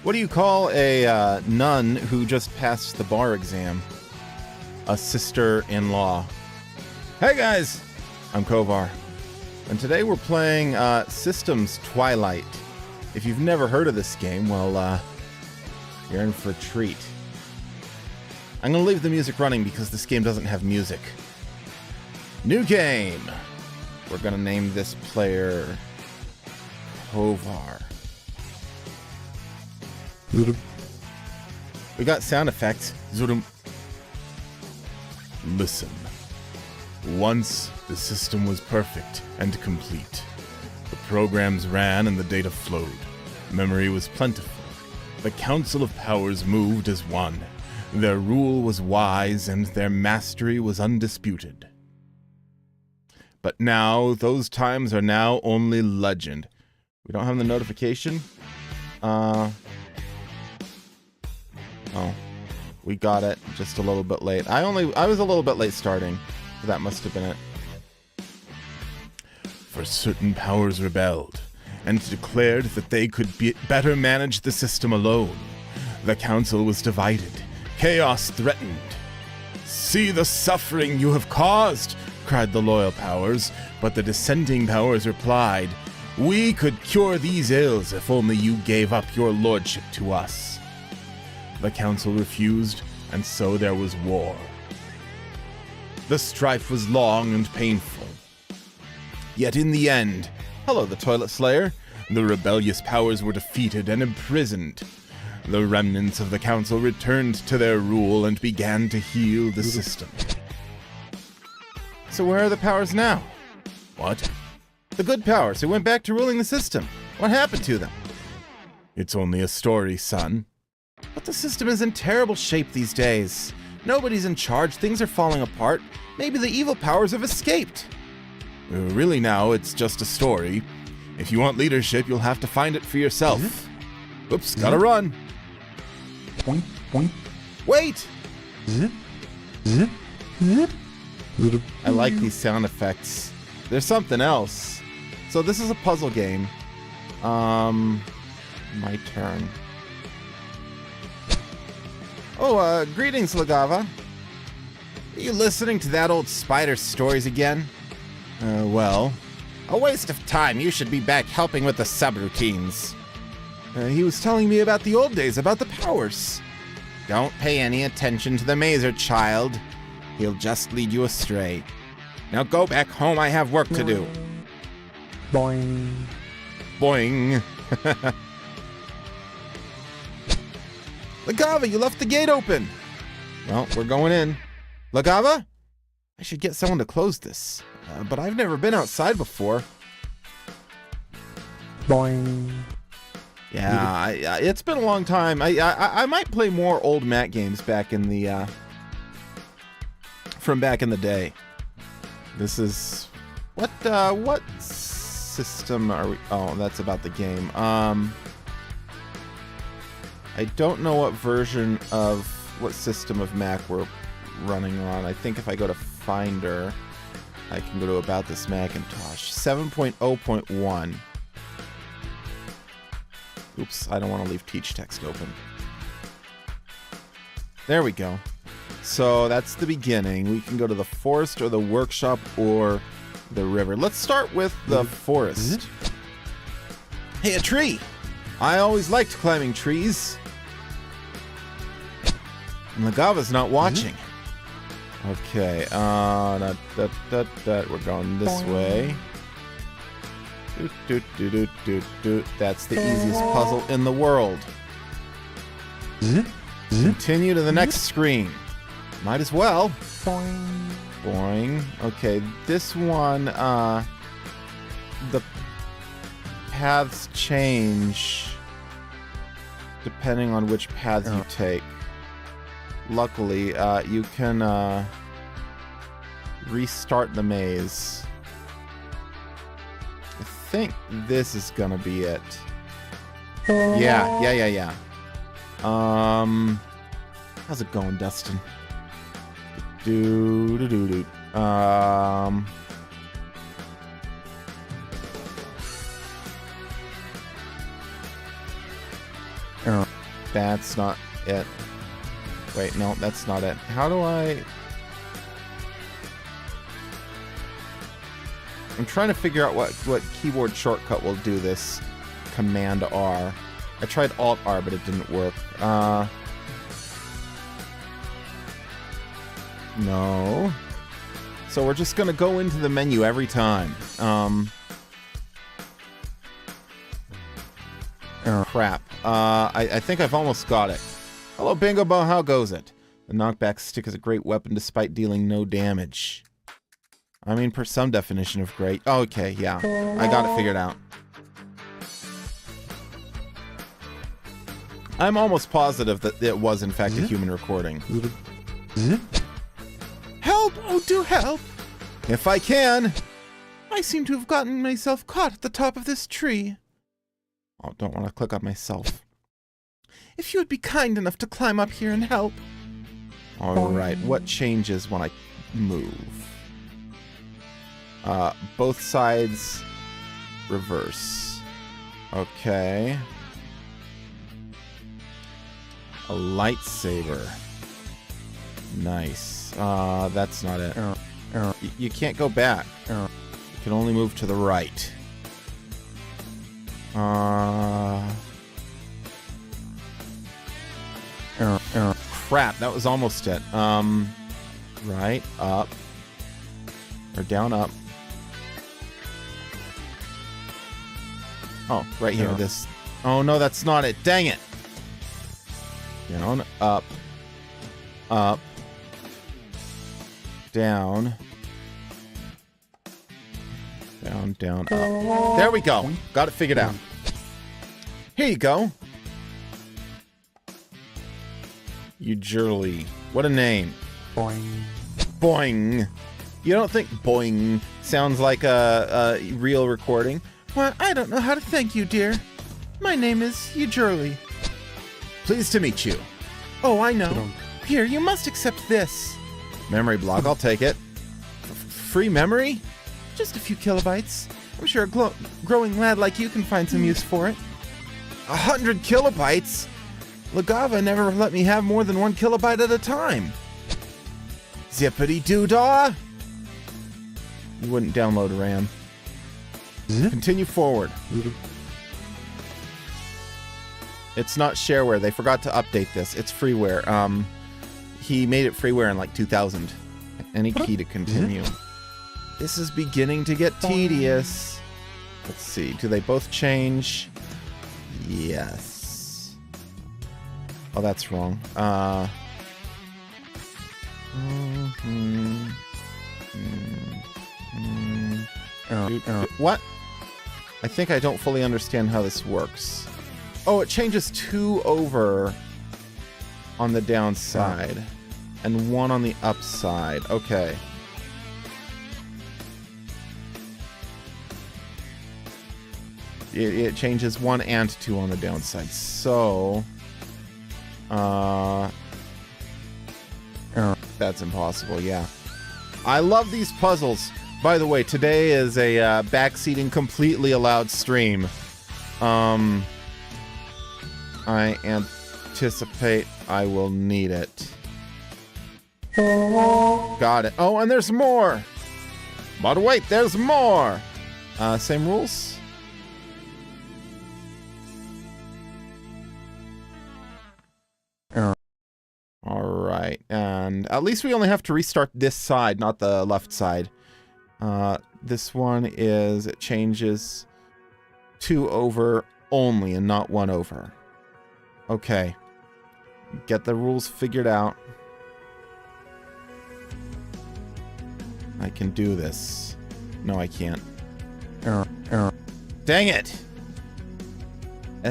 What do you call a nun who just passed the bar exam? A sister-in-law. Hey guys, I'm Kovar, and today we're playing Systems Twilight. If you've never heard of this game, well, you're in for a treat. I'm going to leave the music running because this game doesn't have music. New game! We're going to name this player Kovar. We got sound effects. Listen. Once, the system was perfect and complete. The programs ran and the data flowed. Memory was plentiful. The Council of Powers moved as one. Their rule was wise and their mastery was undisputed. But now, those times are now only legend. We don't have the notification? Oh. We got it just a little bit late. I was a little bit late starting. So that must have been it. For certain powers rebelled, and declared that they could better manage the system alone. The council was divided. Chaos threatened. See the suffering you have caused, cried the loyal powers, but the dissenting powers replied, we could cure these ills if only you gave up your lordship to us. The council refused, and so there was war. The strife was long and painful. Yet in the end, hello the Toilet Slayer, the rebellious powers were defeated and imprisoned. The remnants of the council returned to their rule and began to heal the system. So where are the powers now? What? The good powers who went back to ruling the system. What happened to them? It's only a story, son. But the system is in terrible shape these days. Nobody's in charge, things are falling apart. Maybe the evil powers have escaped. Really now, it's just a story. If you want leadership, you'll have to find it for yourself. Oops, gotta run. Point, point. Wait! Zip, zip, zip. I like these sound effects. There's something else. So this is a puzzle game. My turn. Oh, greetings, Lagava. Are you listening to that old spider stories again? Well, a waste of time. You should be back helping with the subroutines. He was telling me about the old days, about the powers. Don't pay any attention to the mazer, child. He'll just lead you astray. Now go back home, I have work to do. Boing. Boing. Lagava, you left the gate open. Well, we're going in. Lagava? I should get someone to close this. But I've never been outside before. Boing. Yeah, it's been a long time. I might play more old Mac games back in the from back in the day. This is what system are we? Oh, that's about the game. I don't know what version of what system of Mac we're running on. I think if I go to Finder, I can go to About This Macintosh. 7.0.1. Oops, I don't want to leave teach text open. There we go. So that's the beginning. We can go to the forest or the workshop or the river. Let's start with the forest. Hey, a tree! I always liked climbing trees. And Lagava's not watching. Okay, we're going this way. That's the easiest puzzle in the world. Continue to the next screen. Might as well. Boing. Boing. Okay, this one, the paths change depending on which path you take. Luckily, you can restart the maze. I think this is gonna be it. Yeah. How's it going, Dustin? That's not it. Wait, no, that's not it. How do I... I'm trying to figure out what keyboard shortcut will do this. Command R. I tried Alt R, but it didn't work. No. So we're just gonna go into the menu every time. Crap. I think I've almost got it. Hello, Bingo Bong, how goes it? The knockback stick is a great weapon despite dealing no damage. I mean, per some definition of great. Oh, okay, yeah. I got it figured out. I'm almost positive that it was, in fact, a human recording. Help! Oh, do help! If I can! I seem to have gotten myself caught at the top of this tree. Oh, don't want to click on myself. If you would be kind enough to climb up here and help. Alright, what changes when I move? Both sides reverse. Okay. A lightsaber. Nice. That's not it. You can't go back. You can only move to the right. Crap, that was almost it. Right, up. Or down, up. Oh, right here, this. Oh no, that's not it. Dang it! Down, up. Up. Down. Down, down, up. There we go. Got it figured out. Here you go. Ujurli. What a name. Boing. Boing. You don't think boing sounds like a real recording? Well, I don't know how to thank you, dear. My name is Ujurli. Pleased to meet you. Oh, I know. Here, you must accept this. Memory block, I'll take it. Free memory? Just a few kilobytes. I'm sure a growing lad like you can find some use for it. 100 kilobytes? Lagava never let me have more than 1 kilobyte at a time. Zippity-doo-dah! You wouldn't download RAM. Continue forward. It's not shareware. They forgot to update this. It's freeware. He made it freeware in like 2000. Any key to continue. This is beginning to get tedious. Let's see. Do they both change? Yes. Oh, that's wrong. What? I think I don't fully understand how this works. Oh, it changes 2 over on the downside and 1 on the upside. Okay. It changes 1 and 2 on the downside. So, that's impossible, yeah. I love these puzzles. By the way, today is a backseating completely allowed stream. I anticipate I will need it. Got it. Oh, and there's more! But wait, there's more! Same rules? Alright, and at least we only have to restart this side, not the left side. This one is, it changes 2 over only and not 1 over. Okay. Get the rules figured out. I can do this. No, I can't. Dang it!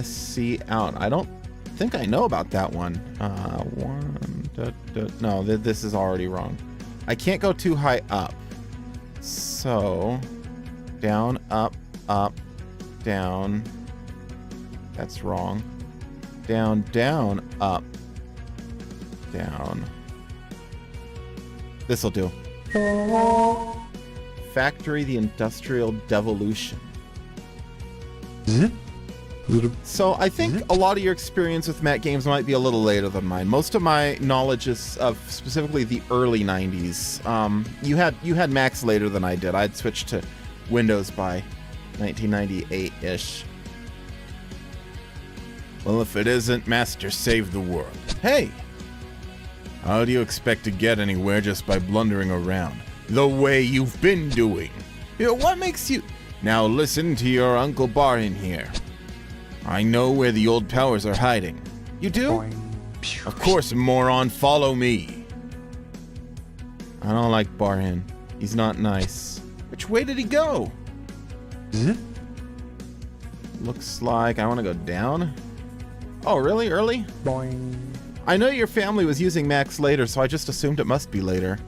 SC out. I don't think I know about that one. No, this is already wrong. I can't go too high up. So, down, up, down. That's wrong. Down, down, up, down. This'll do. Factory the Industrial Devolution. So I think a lot of your experience with Mac games might be a little later than mine. Most of my knowledge is of specifically the early 90s. You had Macs later than I did. I'd switched to Windows by 1998-ish. Well, if it isn't Master Save the World. Hey! How do you expect to get anywhere just by blundering around? The way you've been doing. You know, what makes you... Now listen to your Uncle Barin here. I know where the old powers are hiding. You do? Boing. Of course, moron, follow me. I don't like Barin. He's not nice. Which way did he go? Zip. Looks like I want to go down. Oh, really? Early? Boing. I know your family was using Macs later, so I just assumed it must be later.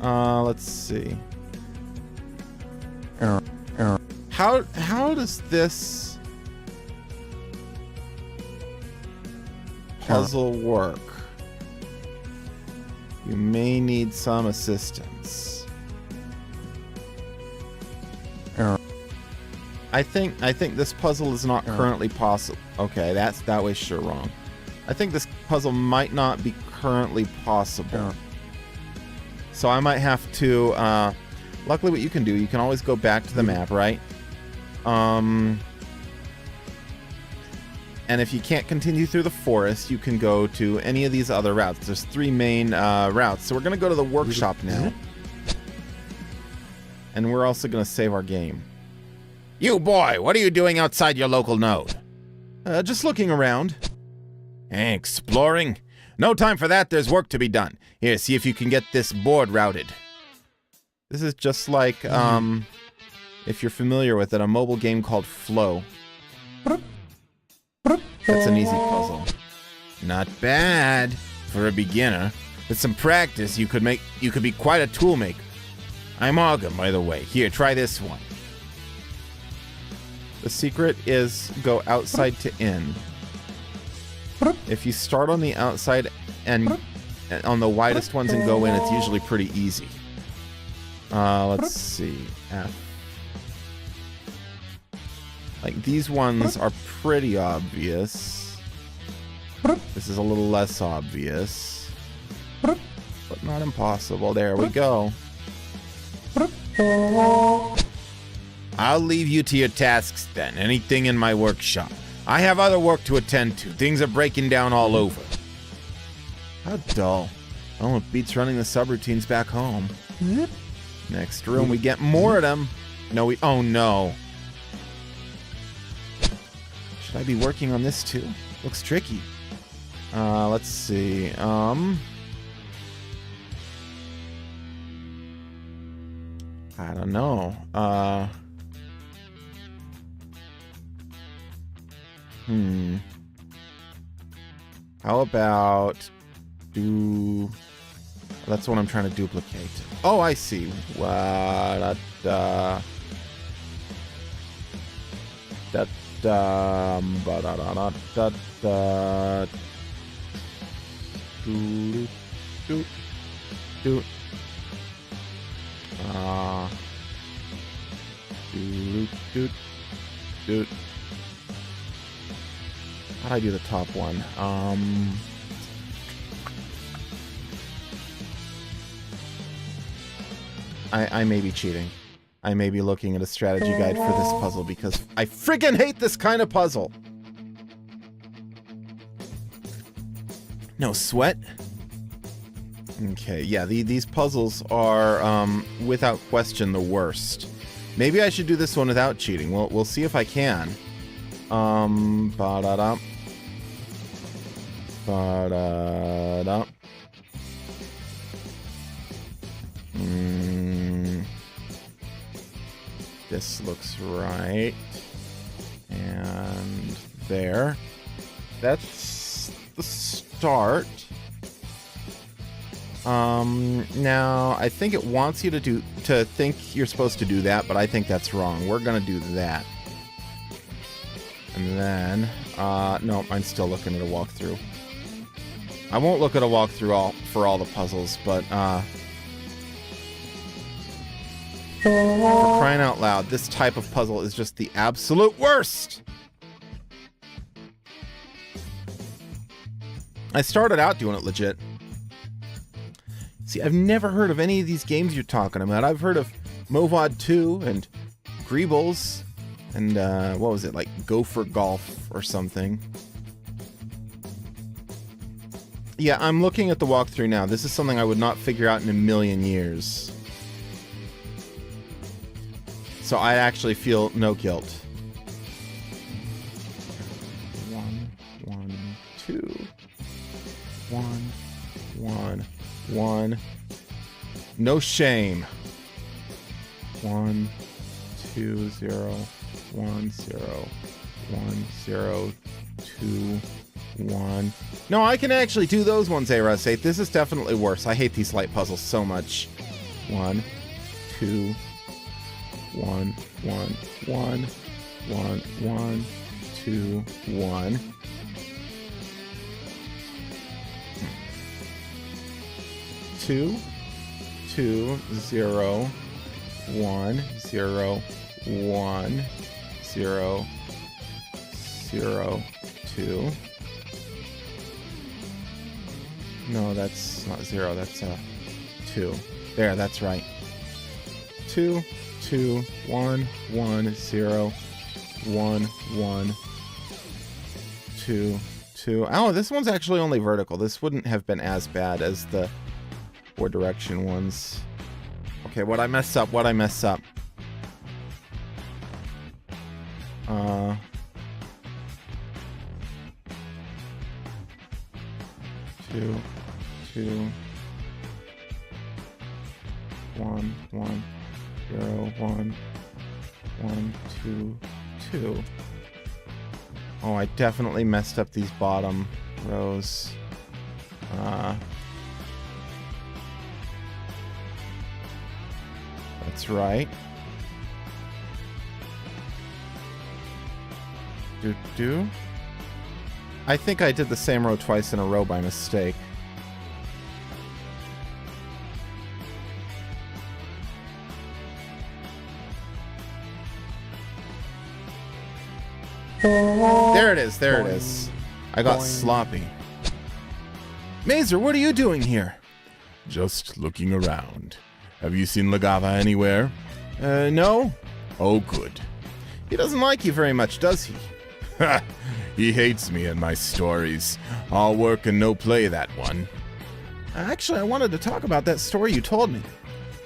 Let's see. How does this puzzle work? You may need some assistance. I think this puzzle is not currently possible. Okay, that way sure wrong. I think this puzzle might not be currently possible. So I might have to, luckily what you can do, you can always go back to the map, right? And if you can't continue through the forest, you can go to any of these other routes. There's 3 main routes. So we're going to go to the workshop now. And we're also going to save our game. You boy, what are you doing outside your local node? Just looking around. Exploring? No time for that, there's work to be done. Here, see if you can get this board routed. This is just like, if you're familiar with it, a mobile game called Flow. That's an easy puzzle. Not bad for a beginner. With some practice, you could be quite a tool maker. I'm Ogum, by the way. Here, try this one. The secret is go outside to in. If you start on the outside and on the widest ones and go in, it's usually pretty easy. Let's see. F. Like, these ones are pretty obvious. This is a little less obvious. But not impossible. There we go. I'll leave you to your tasks then. Anything in my workshop. I have other work to attend to. Things are breaking down all over. How dull. Oh, it beats running the subroutines back home. Next room, we get more of them. No, oh no. Should I be working on this too? Looks tricky. Let's see. I don't know. How about that's what I'm trying to duplicate. Oh, I see. How'd I do the top one? I may be cheating. I may be looking at a strategy guide for this puzzle because I freaking hate this kind of puzzle. No sweat. Okay, yeah, these puzzles are without question the worst. Maybe I should do this one without cheating. We'll see if I can. Ba-da-da. Ba-da-da. This looks right. And there. That's the start. Now I think it wants you to think you're supposed to do that, but I think that's wrong. We're gonna do that. And then, no, I'm still looking at a walkthrough. I won't look at a walkthrough for all the puzzles, but, for crying out loud, this type of puzzle is just the absolute worst! I started out doing it legit. See, I've never heard of any of these games you're talking about. I've heard of Movod 2 and Greebles and, what was it, like Gopher Golf or something. Yeah, I'm looking at the walkthrough now. This is something I would not figure out in a million years. So I actually feel no guilt. 1, 1, 2. 1, 1, 1. No shame. 1, 2, 0, 1, 0, 1, 0, 2, 1. No, I can actually do those ones, A-Russ8. This is definitely worse. I hate these light puzzles so much. 1, 2, 1, 1, 1, 1, 1, 2, 1. 2, 2, 0, 1, 0, 1, 0, 0, 2. No, that's not 0, that's 2. There, that's right. 2, 2, 1, 1, 0, 1, 1, 2, 2. Oh, this one's actually only vertical. This wouldn't have been as bad as the 4 direction ones. Okay, what'd I mess up? 2, 2, 1, 1, 0, 1, 1, 2, 2. Oh, I definitely messed up these bottom rows. That's right. Do. I think I did the same row twice in a row by mistake. There it is, there it is. I got sloppy. Mazer, what are you doing here? Just looking around. Have you seen Lagava anywhere? No? Oh, good. He doesn't like you very much, does he? Ha! He hates me and my stories. All work and no play, that one. Actually, I wanted to talk about that story you told me.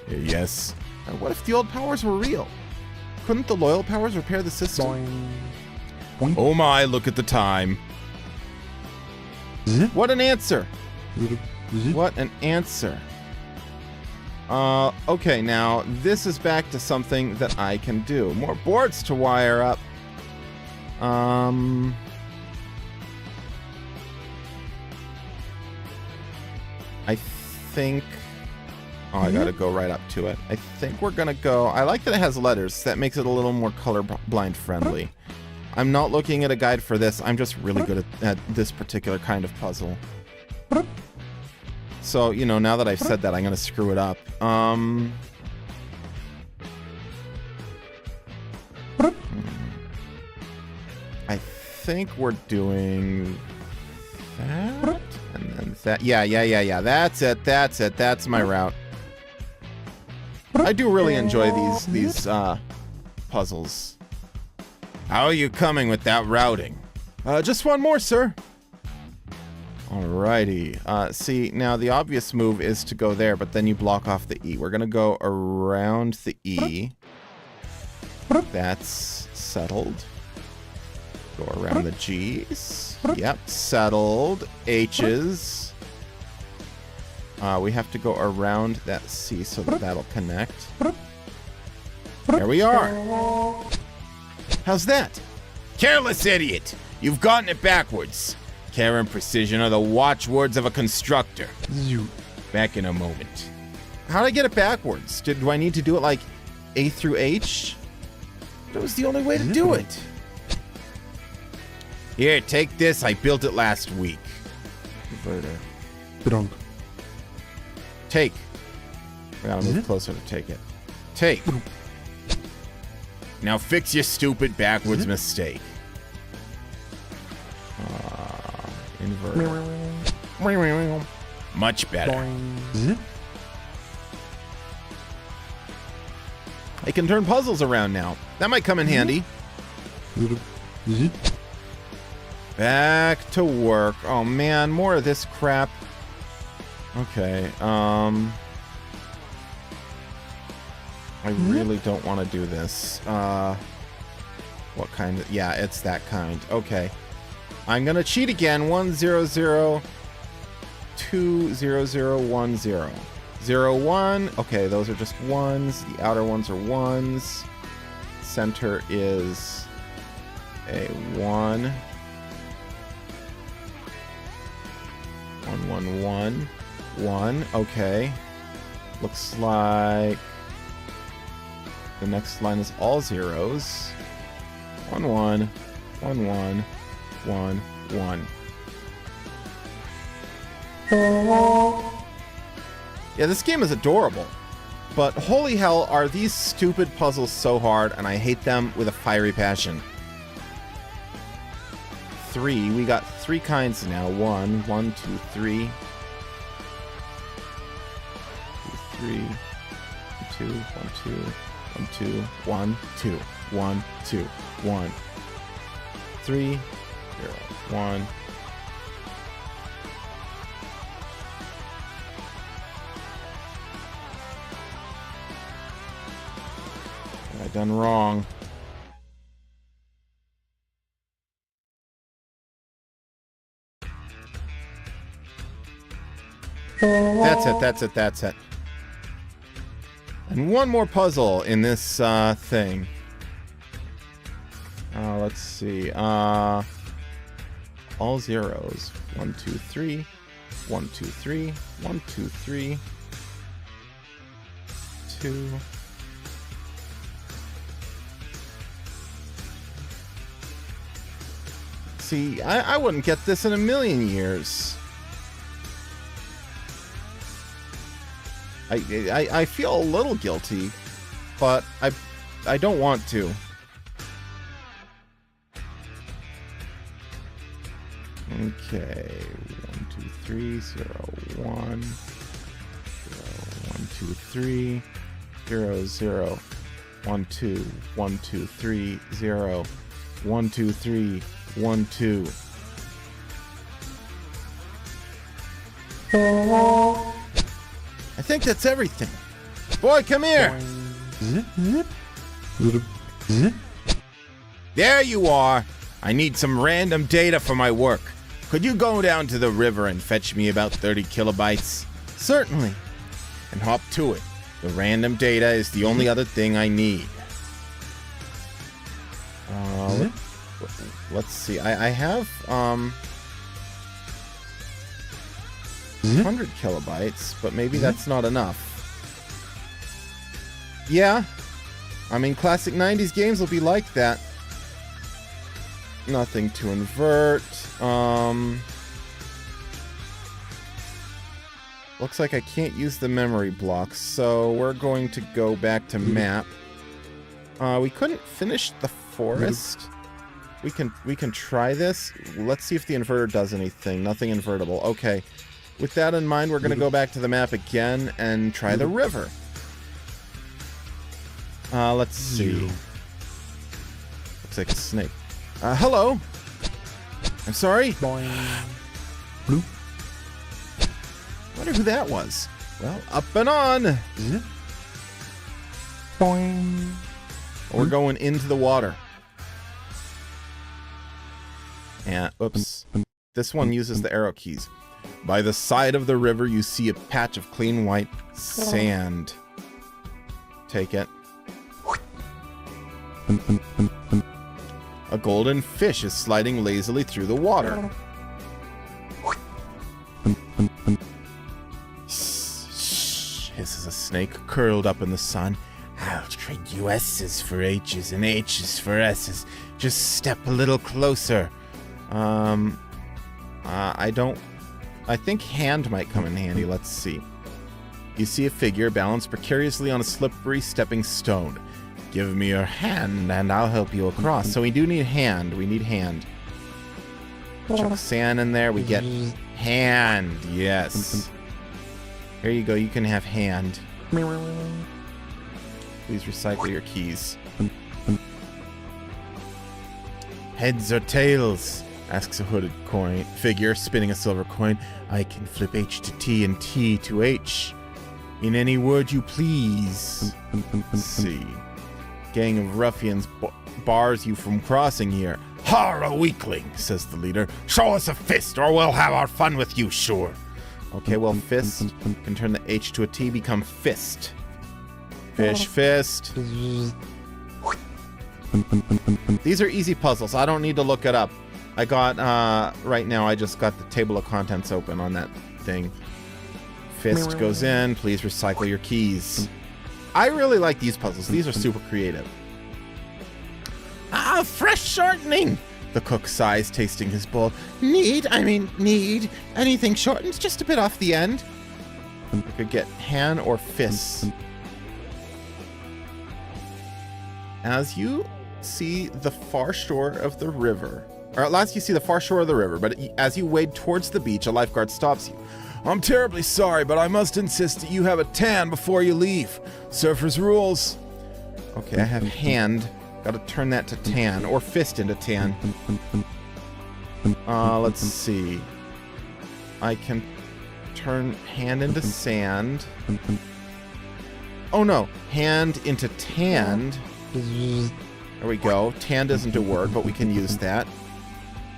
Yes? What if the old powers were real? Couldn't the loyal powers repair the system? Boing. Oh my, look at the time. What an answer! Zip. What an answer. Okay, now, this is back to something that I can do. More boards to wire up. I think... Oh, I gotta go right up to it. I think we're gonna go... I like that it has letters. That makes it a little more colorblind friendly. I'm not looking at a guide for this. I'm just really good at this particular kind of puzzle. So, you know, now that I've said that, I'm gonna screw it up. I think we're doing that, and then that. Yeah. That's it. That's my route. I do really enjoy these puzzles. How are you coming with that routing? Just one more, sir. Alrighty. See, now the obvious move is to go there, but then you block off the E. We're gonna go around the E. That's settled. Go around the G's. Yep, settled. H's. We have to go around that C so that that'll connect. There we are. How's that? Careless idiot! You've gotten it backwards. Care and precision are the watchwords of a constructor. Zoop. Back in a moment. How'd I get it backwards? Do I need to do it like A through H? That was the only way to do it. Here, take this. I built it last week. Converter. Drunk. Take. I gotta move closer to take it. Take. Now fix your stupid backwards mistake. Inverter. Much better. Boing. I can turn puzzles around now. That might come in handy. Back to work. Oh man, more of this crap. Okay, I really don't want to do this. What kind of... Yeah, it's that kind. Okay. I'm gonna cheat again. 100 20010. 01. Okay, those are just ones. The outer ones are ones. Center is a 1. 111. 1. Okay. Looks like the next line is all zeros. 1 1 1 1 1 1. Yeah, this game is adorable. But holy hell, are these stupid puzzles so hard, and I hate them with a fiery passion. 3. We got 3 kinds now. 1 1 2 3. 2 3 2 1 2 1 2 1 2 1 2 1 3 0 1. What have I done wrong? That's it, that's it, that's it. And one more puzzle in this thing. Let's see. All zeros. 1 2 3 1 2 3 1 2 3 2. See, I wouldn't get this in a million years. I feel a little guilty, but I don't want to. Okay, 1 2 3 0 1 0 1 2 3 0 0 1 2 1 2 3 0 1 2 3 1 2. I think that's everything. Boy, come here. There you are. I need some random data for my work. Could you go down to the river and fetch me about 30 kilobytes? Certainly. And hop to it. The random data is the only other thing I need. Let's see. I have 100 kilobytes, but maybe that's not enough. Yeah. I mean, classic 90s games will be like that. Nothing to invert. Looks like I can't use the memory blocks, so we're going to go back to map. We couldn't finish the forest. We can try this. Let's see if the inverter does anything. Nothing invertible. Okay. With that in mind, we're going to go back to the map again and try the river. Let's see. Looks like a snake. Hello. I'm sorry. Boing. Blue. Wonder who that was. Well, up and on. Boing. We're going into the water. And, oops. This one uses the arrow keys. By the side of the river, you see a patch of clean white sand. Take it. A golden fish is sliding lazily through the water. Shh. Hisses a snake curled up in the sun. I'll trade you S's for H's and H's for S's. Just step a little closer. I think hand might come in handy. Let's see. You see a figure balanced precariously on a slippery stepping stone. Give me your hand and I'll help you across. So we do need hand. We need hand. Chuck sand in there. We get hand. Yes. Here you go. You can have hand. Please recycle your keys. Heads or tails? Asks a hooded figure, spinning a silver coin. I can flip H to T and T to H. In any word you please. Let's see. Gang of ruffians bars you from crossing here. Har, a weakling, says the leader. Show us a fist or we'll have our fun with you, sure. Okay, well, fist can turn the H to a T, become fist. Fish, fist. These are easy puzzles. I don't need to look it up. I got, right now, I just got the table of contents open on that thing. Fist goes in. Please recycle your keys. I really like these puzzles. These are super creative. Ah, fresh shortening! The cook sighs, tasting his bowl. Need. Anything shortens just a bit off the end. We could get hand or fist. As you see the far shore of the river, or at last you see the far shore of the river, but as you wade towards the beach, a lifeguard stops you. I'm terribly sorry, but I must insist that you have a tan before you leave. Surfer's rules. Okay, I have hand. Gotta turn that to tan, or fist into tan. Let's see. I can turn hand into sand. Oh no, hand into tanned. There we go. Tanned isn't a word, but we can use that.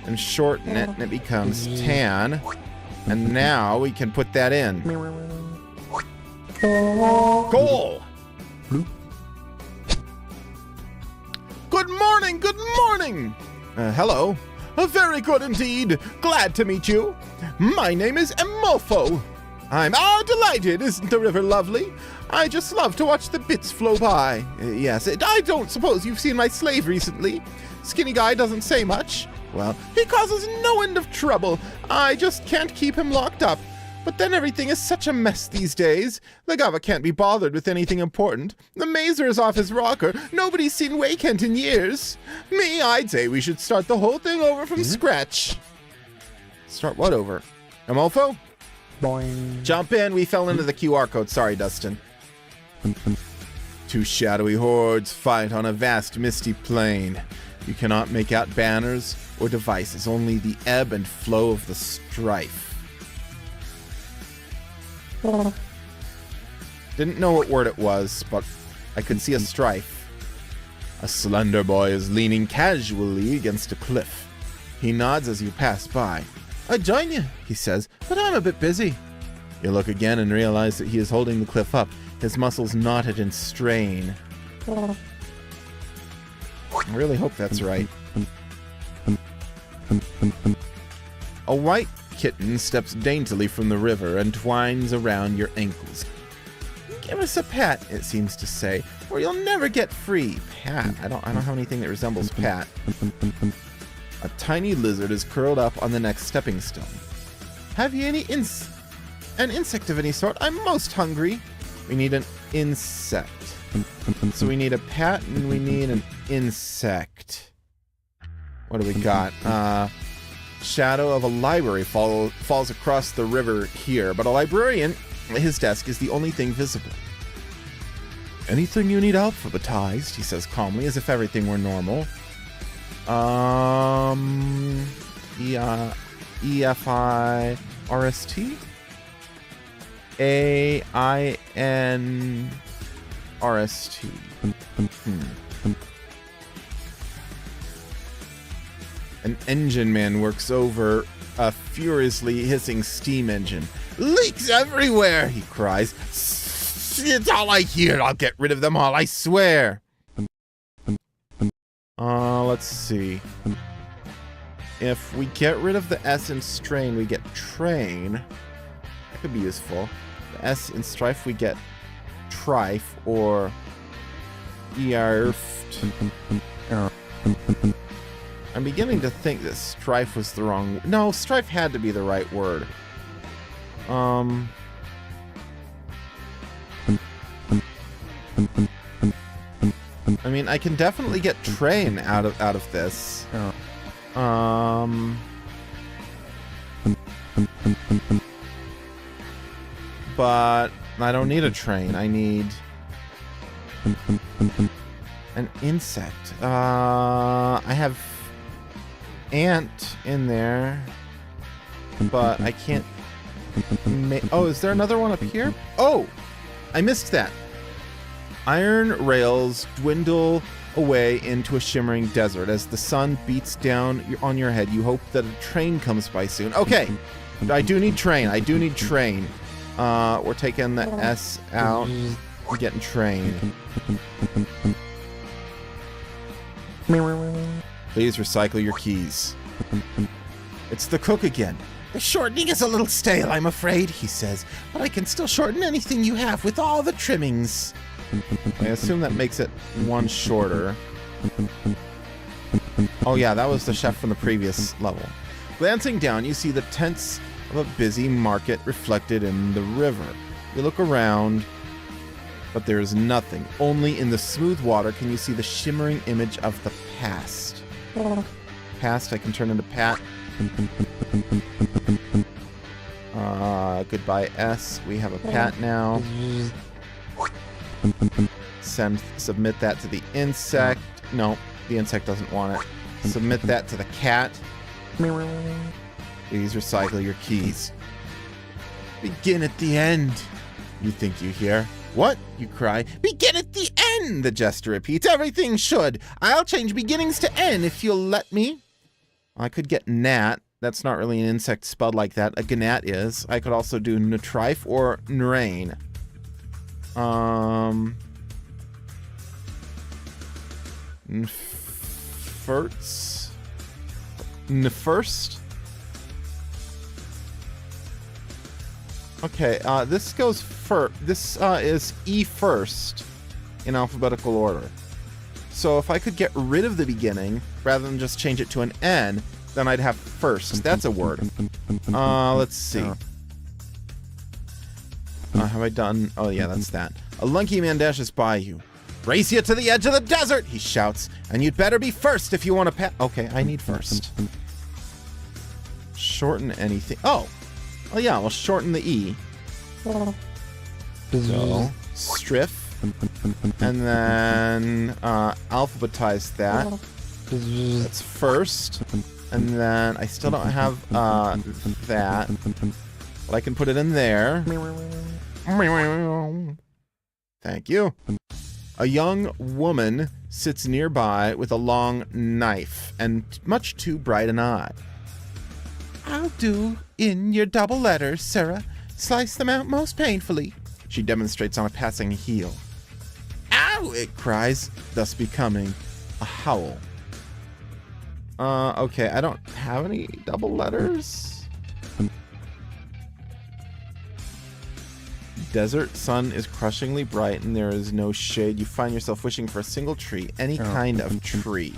And shorten it, and it becomes tan. And now we can put that in. Goal! Good morning, good morning! Hello. Very good indeed. Glad to meet you. My name is Emolfo. I'm delighted. Isn't the river lovely? I just love to watch the bits flow by. Yes, I don't suppose you've seen my slave recently. Skinny guy doesn't say much. Well, he causes no end of trouble. I just can't keep him locked up. But then everything is such a mess these days. The Gava can't be bothered with anything important. The Mazer is off his rocker. Nobody's seen Waykent in years. Me, I'd say we should start the whole thing over from scratch. Start what over? Emolfo? Boing. Jump in. We fell into the QR code. Sorry, Dustin. Two shadowy hordes fight on a vast misty plain. You cannot make out banners or devices, only the ebb and flow of the strife. Didn't know what word it was, but I could see a strife. A slender boy is leaning casually against a cliff. He nods as you pass by. I join you, he says, but I'm a bit busy. You look again and realize that he is holding the cliff up, his muscles knotted in strain. I really hope that's right. A white kitten steps daintily from the river and twines around your ankles. Give us a pat, it seems to say, or you'll never get free. Pat? I don't have anything that resembles pat. A tiny lizard is curled up on the next stepping stone. Have you an insect of any sort? I'm most hungry. We need an insect. So we need a pat and we need an insect. What do we got? Shadow of a library falls across the river here, but a librarian at his desk is the only thing visible. Anything you need alphabetized, he says calmly, as if everything were normal. E-F-I-R-S-T? A-I-N-R-S-T. An engine man works over a furiously hissing steam engine. Leaks everywhere, he cries. It's all I hear. I'll get rid of them all, I swear. Let's see. If we get rid of the S in strain, we get train. That could be useful. The S in strife, we get trife or erft. I'm beginning to think that strife was the wrong... No, strife had to be the right word. I mean, I can definitely get train out of this. But I don't need a train. I need an insect. I have ant in there, but I can't oh, is there another one up here? Oh, I missed that. Iron rails dwindle away into a shimmering desert. As the sun beats down on your head, you hope that a train comes by soon. Okay, I do need train. I do need train. We're taking the S out. We're getting train. Please recycle your keys. It's the cook again. The shortening is a little stale, I'm afraid, he says, but I can still shorten anything you have with all the trimmings. I assume that makes it one shorter. Oh yeah, that was the chef from the previous level. Glancing down, you see the tents of a busy market reflected in the river. You look around, but there is nothing. Only in the smooth water can you see the shimmering image of the past. Past, I can turn into Pat. Goodbye S. We have a Pat now. Submit that to the insect. No, the insect doesn't want it. Submit that to the cat. Please recycle your keys. Begin at the end, you think you hear. What? You cry. Begin at the end, the jester repeats. Everything should. I'll change beginnings to N if you'll let me. I could get gnat. That's not really an insect spelled like that. A gnat is. I could also do Nutrife or Nrain. Nfirst? Nfirst? Okay, this goes first. This is E first in alphabetical order. So if I could get rid of the beginning rather than just change it to an N, then I'd have first. That's a word. Let's see. Have I done? Oh yeah, that's that. A lunky man dashes by you. Race you to the edge of the desert, he shouts. And you'd better be first if you want to pass. Okay, I need first. Shorten anything. Oh yeah, we'll shorten the E. So, striff. And then alphabetize that. That's first. And then I still don't have that. But I can put it in there. Thank you. A young woman sits nearby with a long knife and much too bright an eye. I'll do in your double letters, Sarah. Slice them out most painfully. She demonstrates on a passing heel. Ow! It cries, thus becoming a howl. Okay, I don't have any double letters. Desert sun is crushingly bright and there is no shade. You find yourself wishing for a single tree, any kind of tree.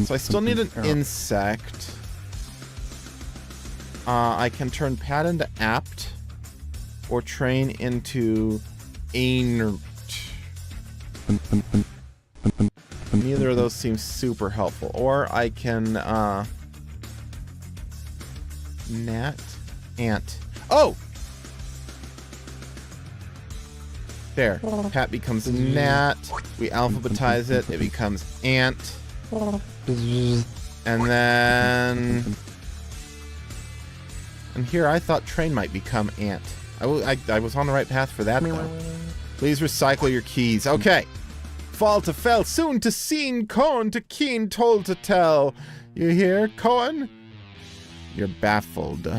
So I still need an insect. I can turn Pat into apt or train into ainert. Neither of those seems super helpful. Or I can gnat, ant. Oh! There. Pat becomes gnat. We alphabetize it. It becomes ant. And then... And here I thought train might become ant. I was on the right path for that, though. Please recycle your keys. Okay. Fall to fell, soon to seen, Cohen to keen, told to tell. You hear, Cohen? You're baffled.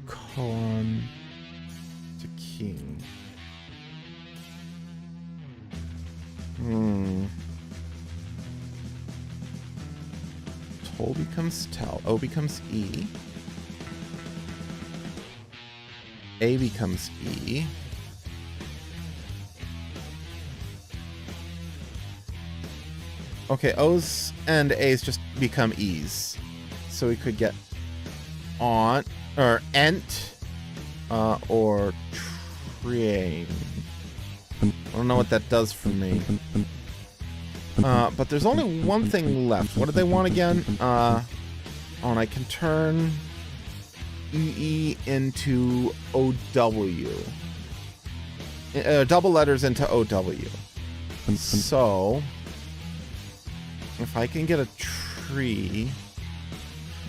Cohen to king. Toll becomes tell. O becomes E. A becomes E. Okay, O's and A's just become E's. So we could get on, or ent, or train. I don't know what that does for me. But there's only one thing left. What do they want again? Oh, and I can turn EE into OW. Double letters into OW. So, if I can get a tree...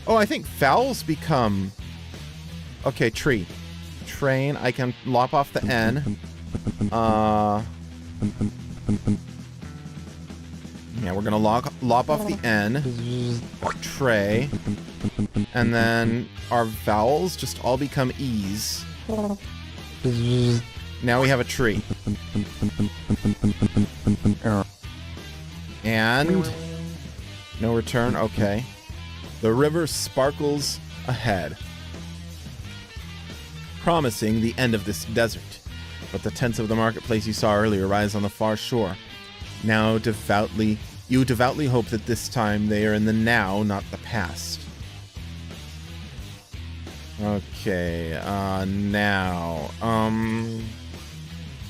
Oh, I think vowels become... Okay, tree. Train, I can lop off the N. Yeah, we're gonna lop off the N. Tray. And then our vowels just all become E's. Now we have a tree. And no return, okay. The river sparkles ahead, promising the end of this desert. But the tents of the marketplace you saw earlier rise on the far shore. Now you devoutly hope that this time they are in the now, not the past. Okay, now,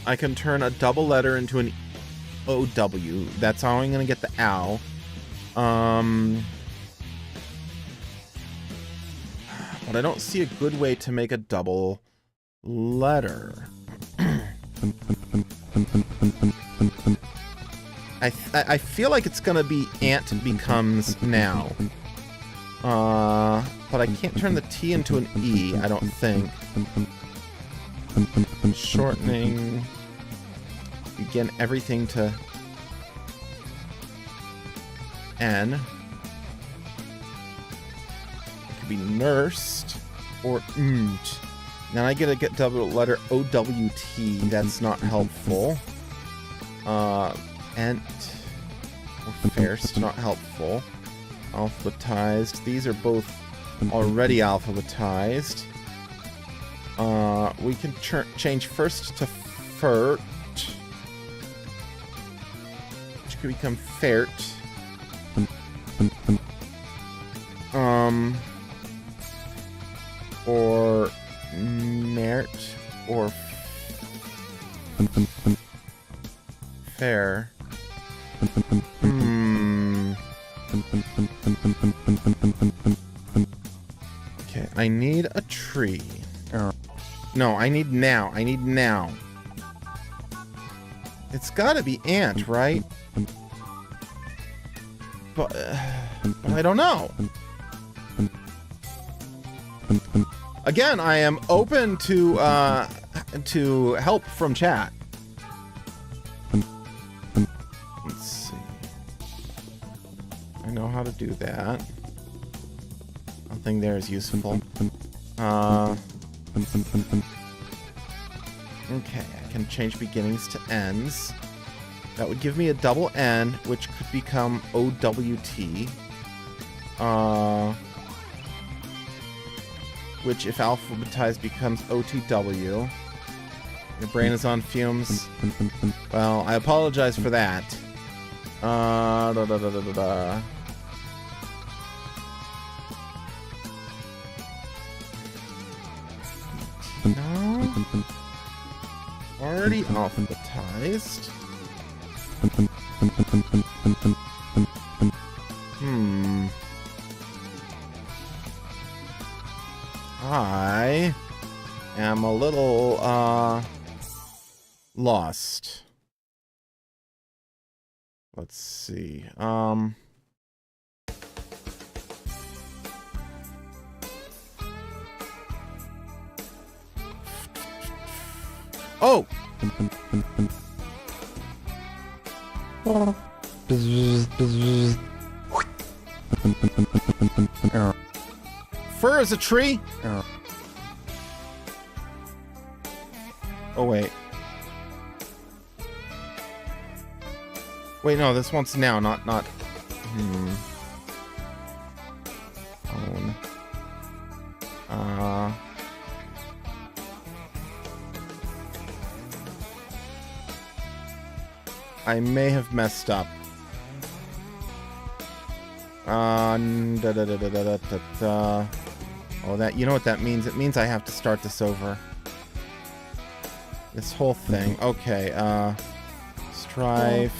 I can turn a double letter into an OW. That's how I'm gonna get the ow. But I don't see a good way to make a double letter. I feel like it's gonna be ant becomes now. But I can't turn the T into an E, I don't think. Shortening. Again, everything to N. It could be nursed or nt. Now I get double letter OWT. That's not helpful. Ent or first, not helpful. Alphabetized. These are both already alphabetized. We can change first to fert, which could become fert. Or mert, or fair. Okay, I need a tree. No, I need now. I need now. It's gotta be ant, right? But I don't know. Again, I am open to help from chat. Let's see. I know how to do that. Nothing there is useful. Okay, I can change beginnings to ends. That would give me a double N, which could become OWT. Which, if alphabetized, becomes OTW. Your brain is on fumes. Well, I apologize for that. No. Already alphabetized. I am a little, lost. Let's see. Oh! Fur is a tree? Oh, wait. Wait, no, this one's now, not... Own. I may have messed up. Oh, that, you know what that means? It means I have to start this over. This whole thing. Okay, strife.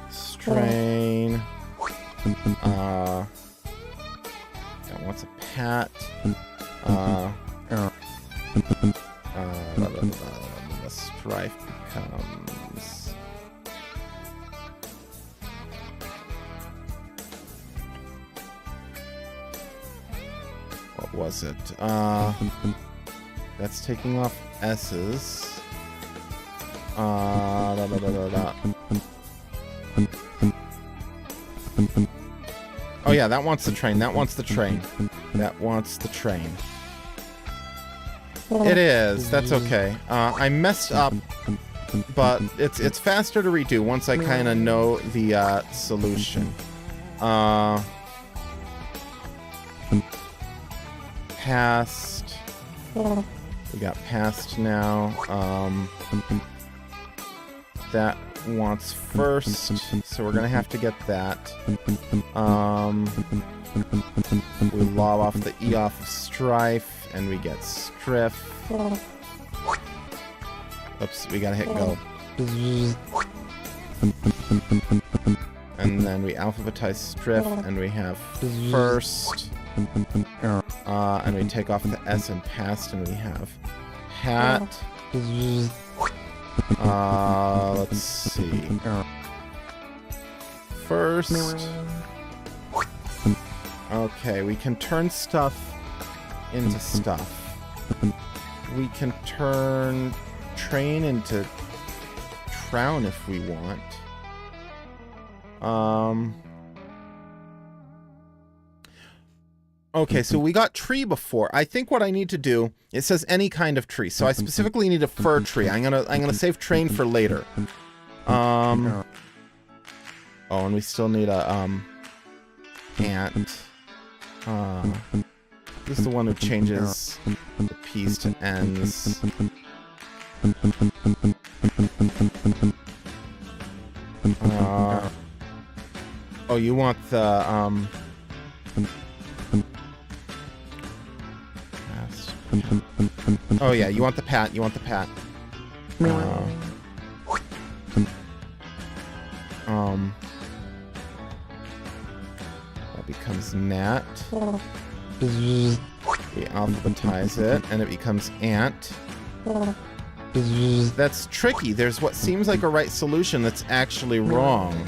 Strain. That wants a pat. The strife becomes... What was it? That's taking off S's. Oh yeah, that wants the train. That wants the train. That wants the train. It is. That's okay. I messed up, but it's faster to redo once I kind of know the solution. Past. We got past now. That wants first, so we're gonna have to get that. We lob off the E off of strife, and we get striff. Oops, we gotta hit go. And then we alphabetize striff, and we have first. And we take off the S and past, and we have pat. Let's see. First. Okay, we can turn stuff into stuff. We can turn train into trown if we want. Okay, so we got tree before. I think what I need to do, it says any kind of tree, so I specifically need a fir tree. I'm gonna save train for later. Oh, and we still need a ant. This is the one who changes the P's to N's. Oh, you want the oh yeah, you want the pat. You want the pat. That becomes Nat. We alphabetize it, and it becomes Ant. That's tricky. There's what seems like a right solution that's actually wrong.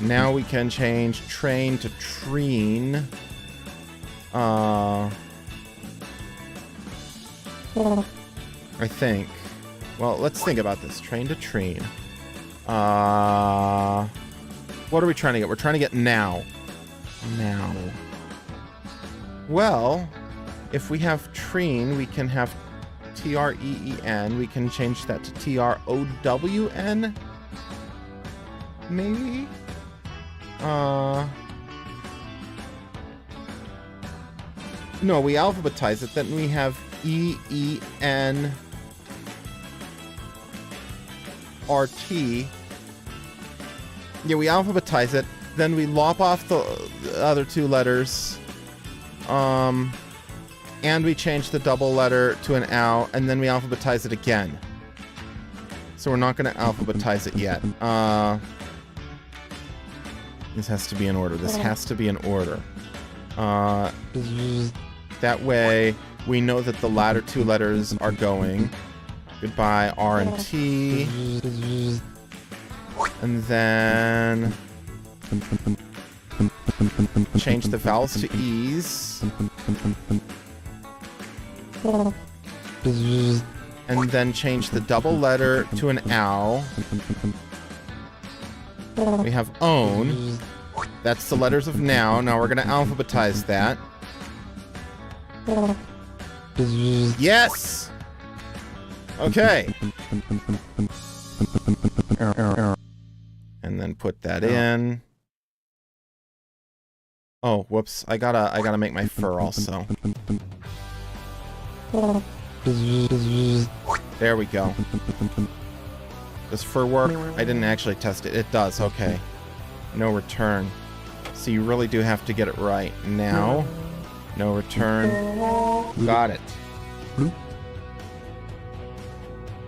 Now we can change train to treen. I think. Well, let's think about this. Train to treen. What are we trying to get? We're trying to get now. Now. Well, if we have treen, we can have T-R-E-E-N. We can change that to T-R-O-W-N. Maybe? No, we alphabetize it. Then we have E-E-N-R-T. Yeah, we alphabetize it. Then we lop off the other two letters. And we change the double letter to an ow, and then we alphabetize it again. So we're not going to alphabetize it yet. This has to be in order. This has to be in order. That way, we know that the latter two letters are going. Goodbye, R and T. And then change the vowels to E's. And then change the double letter to an ow. We have own. That's the letters of now. Now we're going to alphabetize that. Yes! Okay. And then put that in. Oh, whoops. I gotta make my fur also. There we go. Does fur work? I didn't actually test it. It does, okay. No return. So you really do have to get it right. Now, no return. Got it.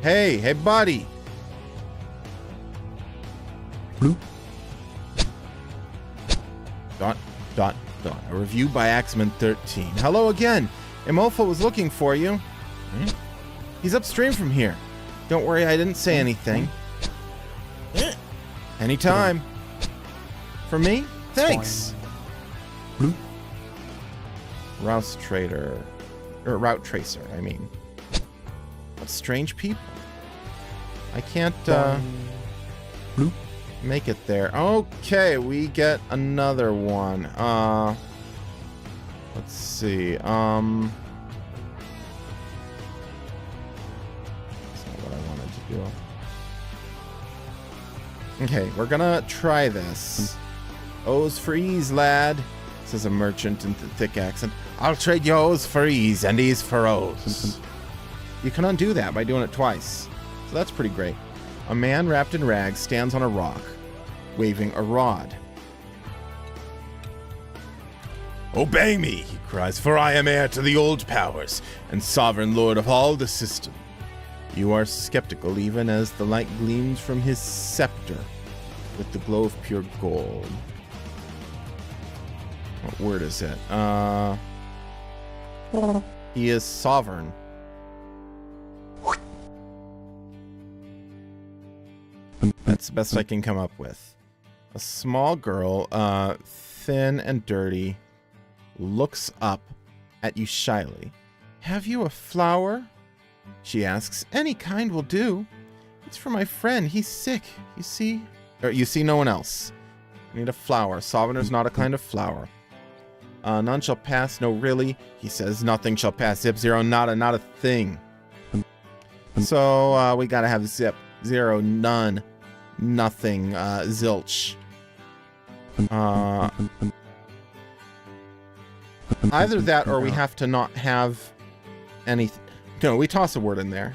Hey, buddy. Bloop. Dot. A review by Axeman 13. Hello again. Imolfo was looking for you. He's upstream from here. Don't worry, I didn't say anything. Anytime. For me? Thanks. Bloop. Route tracer, I mean. What strange people. I can't, Bloop. make it there. Okay, we get another one. Let's see. That's not what I wanted to do. Okay, we're gonna try this. O's for ease, lad, says a merchant in thick accent. I'll trade you O's for ease and ease for O's. You can undo that by doing it twice. So that's pretty great. A man wrapped in rags stands on a rock, waving a rod. Obey me, he cries, for I am heir to the old powers and sovereign lord of all the system. You are skeptical even as the light gleams from his scepter with the glow of pure gold. What word is it? He is sovereign. That's the best I can come up with. A small girl, thin and dirty, looks up at you shyly. Have you a flower? She asks. Any kind will do. It's for my friend. He's sick. You see? Or you see no one else. You need a flower. Sovereign's not a kind of flower. None shall pass. No, really. He says nothing shall pass. Zip, zero, not a thing. So, we gotta have zip, zero, none, nothing, zilch. Either that or we have to not have anything. No, we toss a word in there.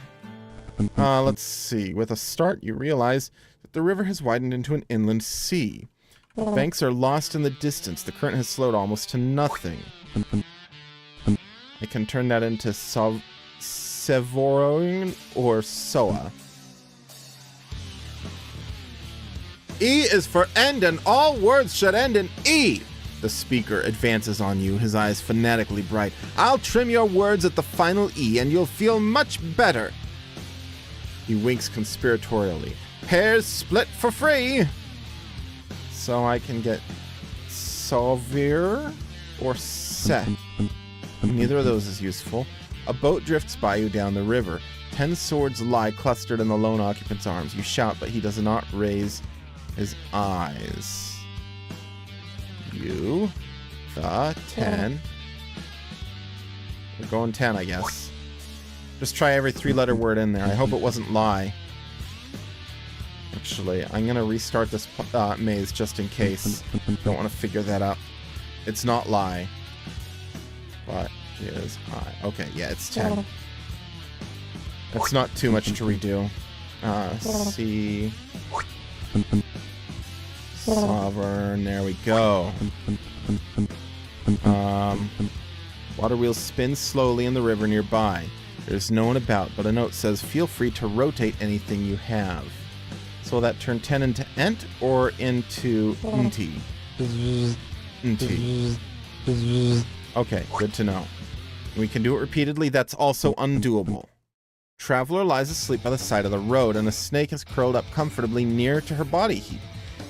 Let's see. With a start, you realize that the river has widened into an inland sea. The banks are lost in the distance. The current has slowed almost to nothing. I can turn that into Sevoroing or Soa. E is for end, and all words should end in E. The speaker advances on you, his eyes fanatically bright. I'll trim your words at the final E, and you'll feel much better. He winks conspiratorially. Pairs split for free. So I can get Solvir or Set. Neither of those is useful. A boat drifts by you down the river. 10 swords lie clustered in the lone occupant's arms. You shout, but he does not raise his eyes. You, the 10. We're going 10, I guess. Just try every 3-letter word in there. I hope it wasn't lie. Actually, I'm going to restart this maze just in case. Don't want to figure that out. It's not lie. But it is high. Okay, yeah, it's 10. That's not too much to redo. C. Sovereign, there we go. Water wheels spin slowly in the river nearby. There's no one about, but a note says, feel free to rotate anything you have. So will that turn 10 into ent or into nti? Nti. Okay, good to know. We can do it repeatedly. That's also undoable. Traveler lies asleep by the side of the road, and a snake is curled up comfortably near to her body heap.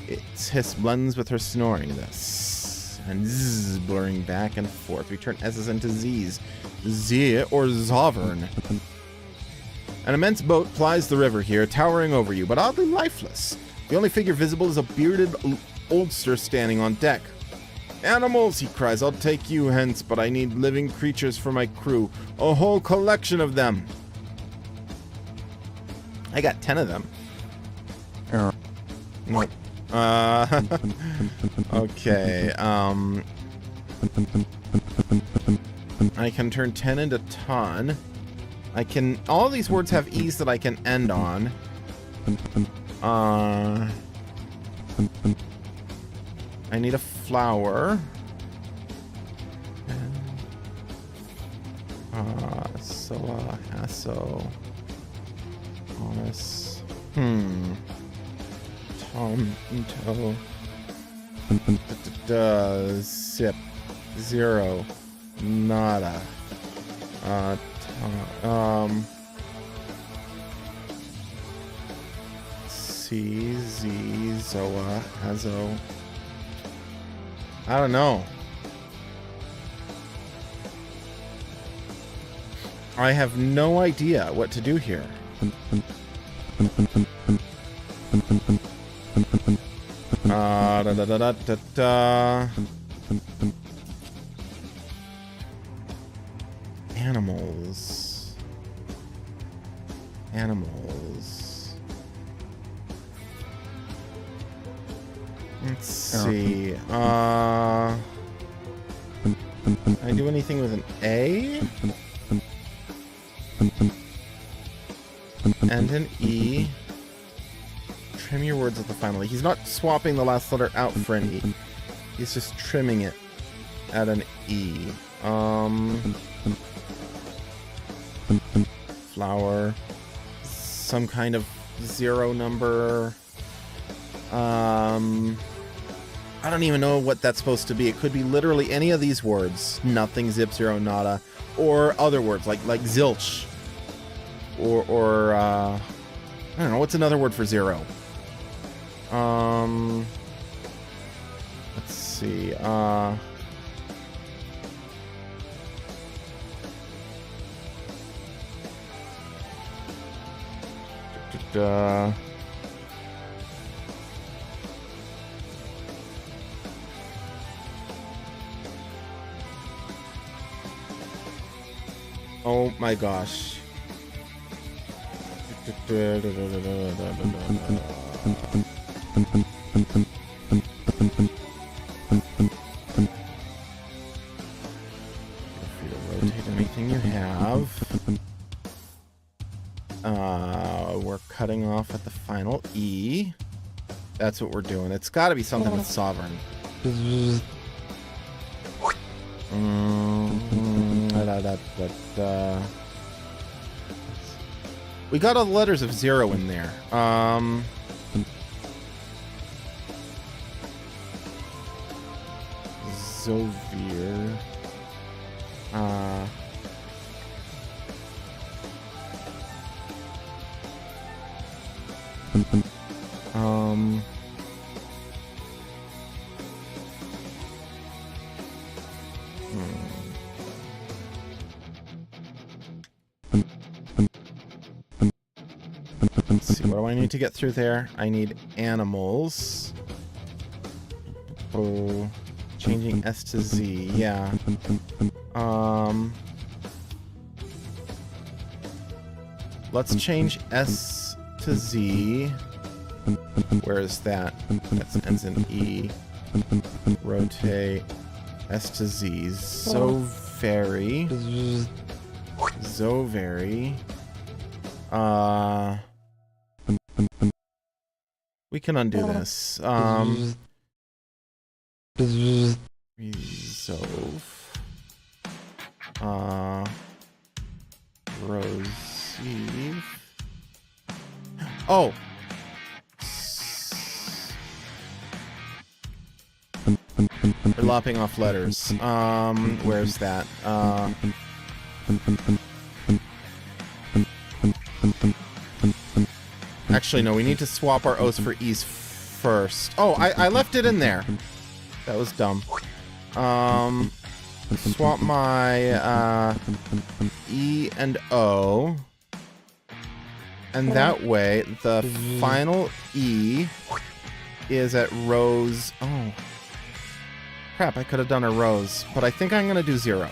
Its hiss blends with her snoring. This and zzz blurring back and forth. We turn S's into Z's. Z or Zovern. An immense boat plies the river here, towering over you, but oddly lifeless. The only figure visible is a bearded oldster standing on deck. Animals, he cries, I'll take you hence, but I need living creatures for my crew. A whole collection of them. I got 10 of them. No. Okay, I can turn 10 into ton. I can... All these words have E's that I can end on. I need a flower. Hasso. Thomas. Tom. Zip. Zero. Nada. C. Z. Zoa. Hazo. I don't know. I have no idea what to do here. Animals. Let's see. Can I do anything with an A? And an E. Trim your words at the final. He's not swapping the last letter out for an E. He's just trimming it at an E. Flower. Some kind of zero number. I don't even know what that's supposed to be. It could be literally any of these words. Nothing, zip, zero, nada. Or other words like zilch. Or I don't know, what's another word for zero? Let's see. Oh my gosh. Rotate anything you have. We're cutting off at the final E. That's what we're doing. It's got to be something with sovereign. We got all the letters of zero in there. Zovir. Let's see, what do I need to get through there? I need animals. Oh, changing S to Z, yeah. Let's change S to Z. Where is that? That ends in E. Rotate S to Z. Zovari. We can undo this. Resolve. Receive. Oh! We're lopping off letters. Where's that? Actually, no, we need to swap our O's for E's first. Oh, I left it in there. That was dumb. Swap my E and O. And that way, the final E is at rows... Oh. Crap, I could have done a rows. But I think I'm going to do zero.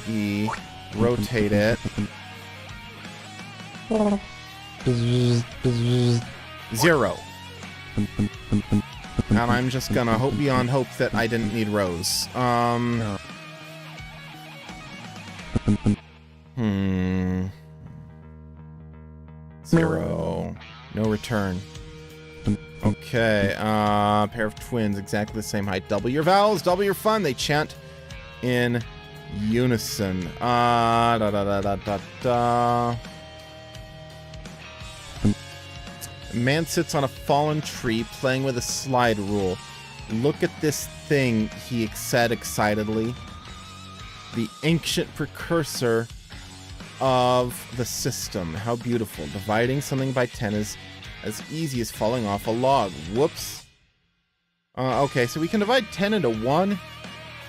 E. Rotate it. Zero. And I'm just gonna hope beyond hope that I didn't need rows. Zero. No return. Okay, pair of twins, exactly the same height. Double your vowels, double your fun. They chant in Unison. Da da da da da da. Man sits on a fallen tree playing with a slide rule. Look at this thing, he said excitedly. The ancient precursor of the system. How beautiful. Dividing something by 10 is as easy as falling off a log. Whoops. Okay, so we can divide 10 into 1.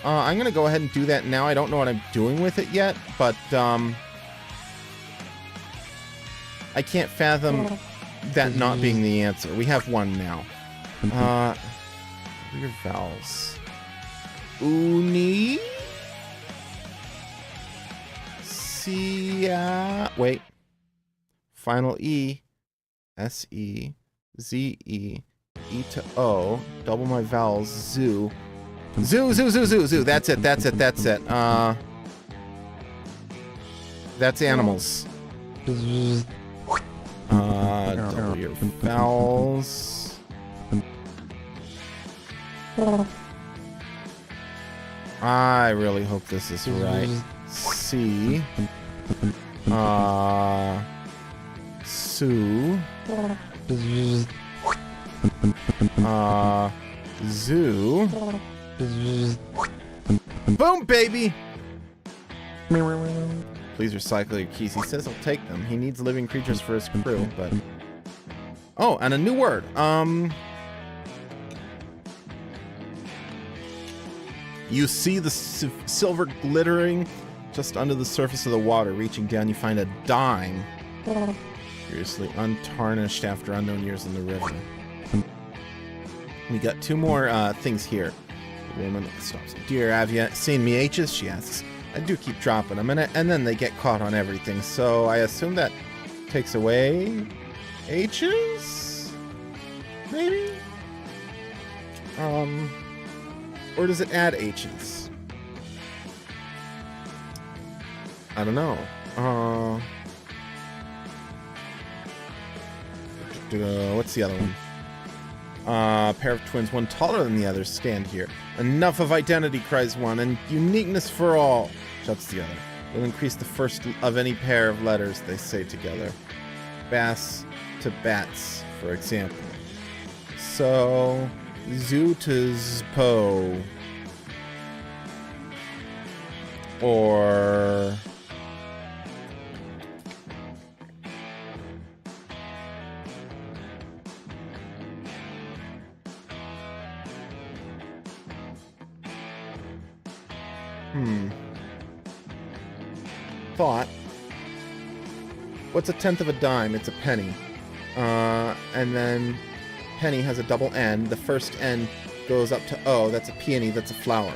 I'm going to go ahead and do that now. I don't know what I'm doing with it yet, but I can't fathom that not being the answer. We have 1 now. Weird vowels. Uni. Wait. Final E. S-E. Z-E. E to O. Double my vowels. Zoo. Zoo, zoo, zoo, zoo, zoo. That's it, that's it, that's it. That's animals. Double your vowels. I really hope this is right. C. Sue. Zoo. Boom, baby! Please recycle your keys. He says he'll take them. He needs living creatures for his crew, but... Oh, and a new word. You see the silver glittering just under the surface of the water. Reaching down, you find a dime. Curiously untarnished after unknown years in the river. We got 2 more things here. The woman stops. Dear, have you seen me H's? She asks. I do keep dropping them, and then they get caught on everything. So I assume that takes away H's? Maybe? Or does it add H's? I don't know. What's the other one? Pair of twins, one taller than the other, stand here. Enough of identity, cries one, and uniqueness for all, shuts the other. We'll increase the first of any pair of letters, they say together. Bass to bats, for example. So, zoo to zpo. Or... Thought. What's a tenth of a dime? It's a penny. And then penny has a double N. The first N goes up to O. That's a peony. That's a flower.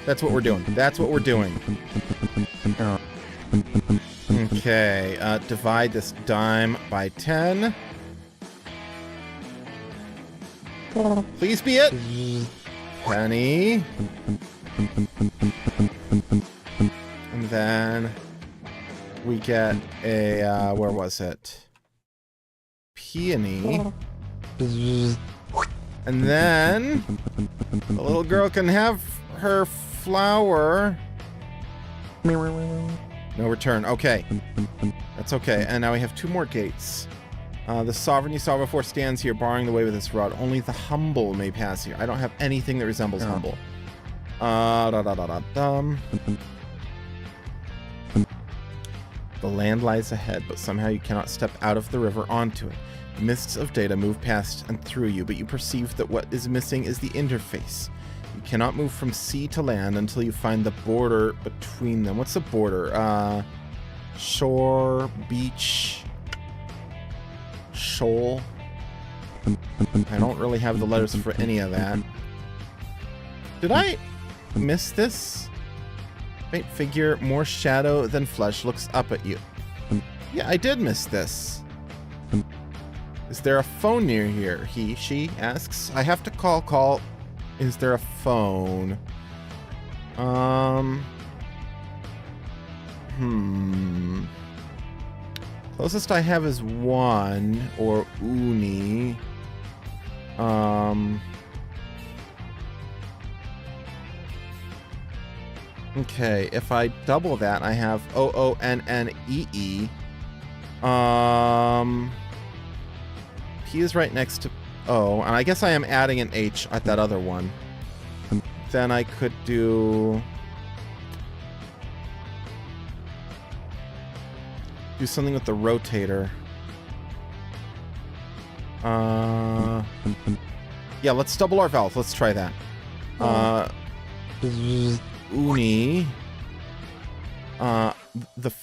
That's what we're doing. That's what we're doing. Okay. Divide this dime by 10. Please be it. Penny. And then we get a, where was it? Peony. And then the little girl can have her flower. No return. Okay. That's okay. And now we have 2 more gates. The sovereign you saw before stands here, barring the way with this rod. Only the humble may pass here. I don't have anything that resembles humble. The land lies ahead, but somehow you cannot step out of the river onto it. Mists of data move past and through you, but you perceive that what is missing is the interface. You cannot move from sea to land until you find the border between them. What's the border? Shore, beach, shoal. I don't really have the letters for any of that. Did I miss this? Faint figure, more shadow than flesh, looks up at you. Yeah, I did miss this. Is there a phone near here? She asks. I have to call. Is there a phone? Closest I have is 1, or uni. Okay, if I double that, I have OONNEE. P is right next to O, and I guess I am adding an H at that other one. Then I could do something with the rotator. Yeah, let's double our vowels. Let's try that. Uni. The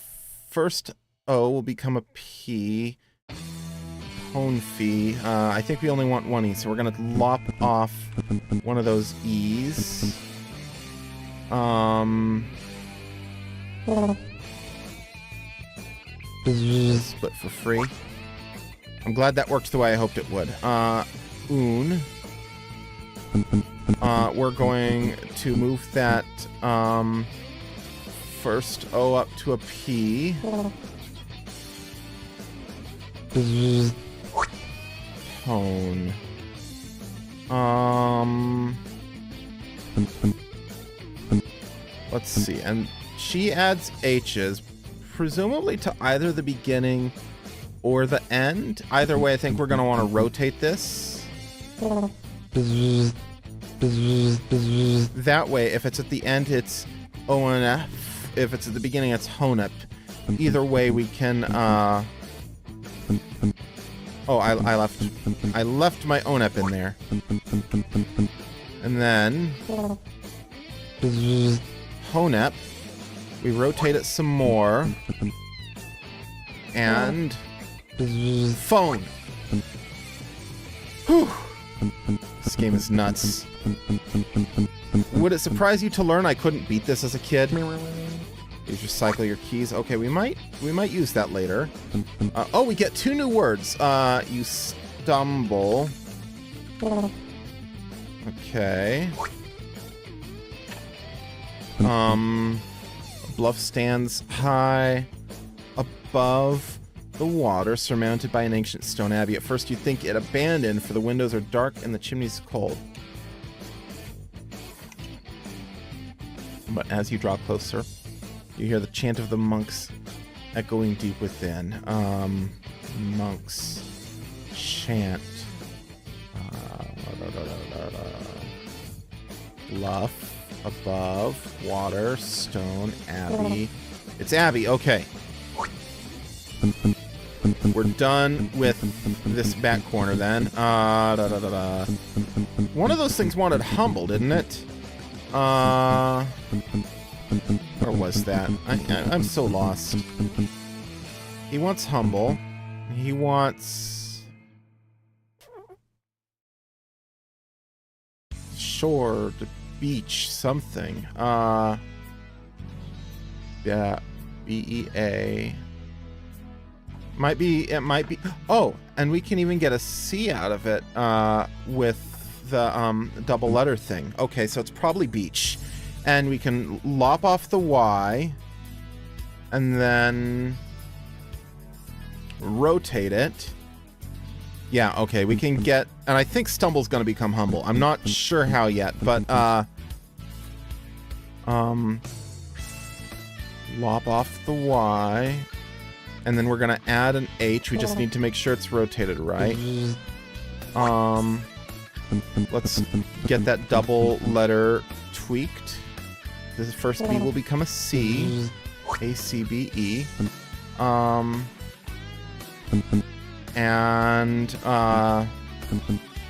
first O will become a P. Honfi. I think we only want one E, so we're gonna lop off one of those E's. Split for free. I'm glad that worked the way I hoped it would. Un. We're going to move that first O up to a P. Tone. Let's see. And she adds H's, presumably to either the beginning or the end. Either way, I think we're going to want to rotate this. That way, if it's at the end, it's ONF. If it's at the beginning, it's HONEP. Either way, we can... Oh, I left my ONEP in there. And then... HONEP. We rotate it some more. And... Phone. Whew. This game is nuts. Would it surprise you to learn I couldn't beat this as a kid? Please recycle your keys. Okay, we might use that later. Oh, we get 2 new words. You stumble. Okay. Bluff stands high above the water, surmounted by an ancient stone abbey. At first you'd think it abandoned, for the windows are dark and the chimneys cold. But as you draw closer, you hear the chant of the monks echoing deep within. Monks chant. Bluff, above, water, stone, abbey. It's abbey, okay. We're done with this back corner then. One of those things wanted humble, didn't it? Where was that? I'm so lost. He wants humble. He wants... shore, the beach, something. Yeah, BEA. It might be. Oh, and we can even get a C out of it with the double letter thing. Okay, so it's probably beach. And we can lop off the Y and then rotate it. Yeah, okay, we can get, and I think stumble's going to become humble. I'm not sure how yet, but lop off the Y. And then we're gonna add an H. We just need to make sure it's rotated right. Let's get that double letter tweaked. This first B will become a C. A-C-B-E. And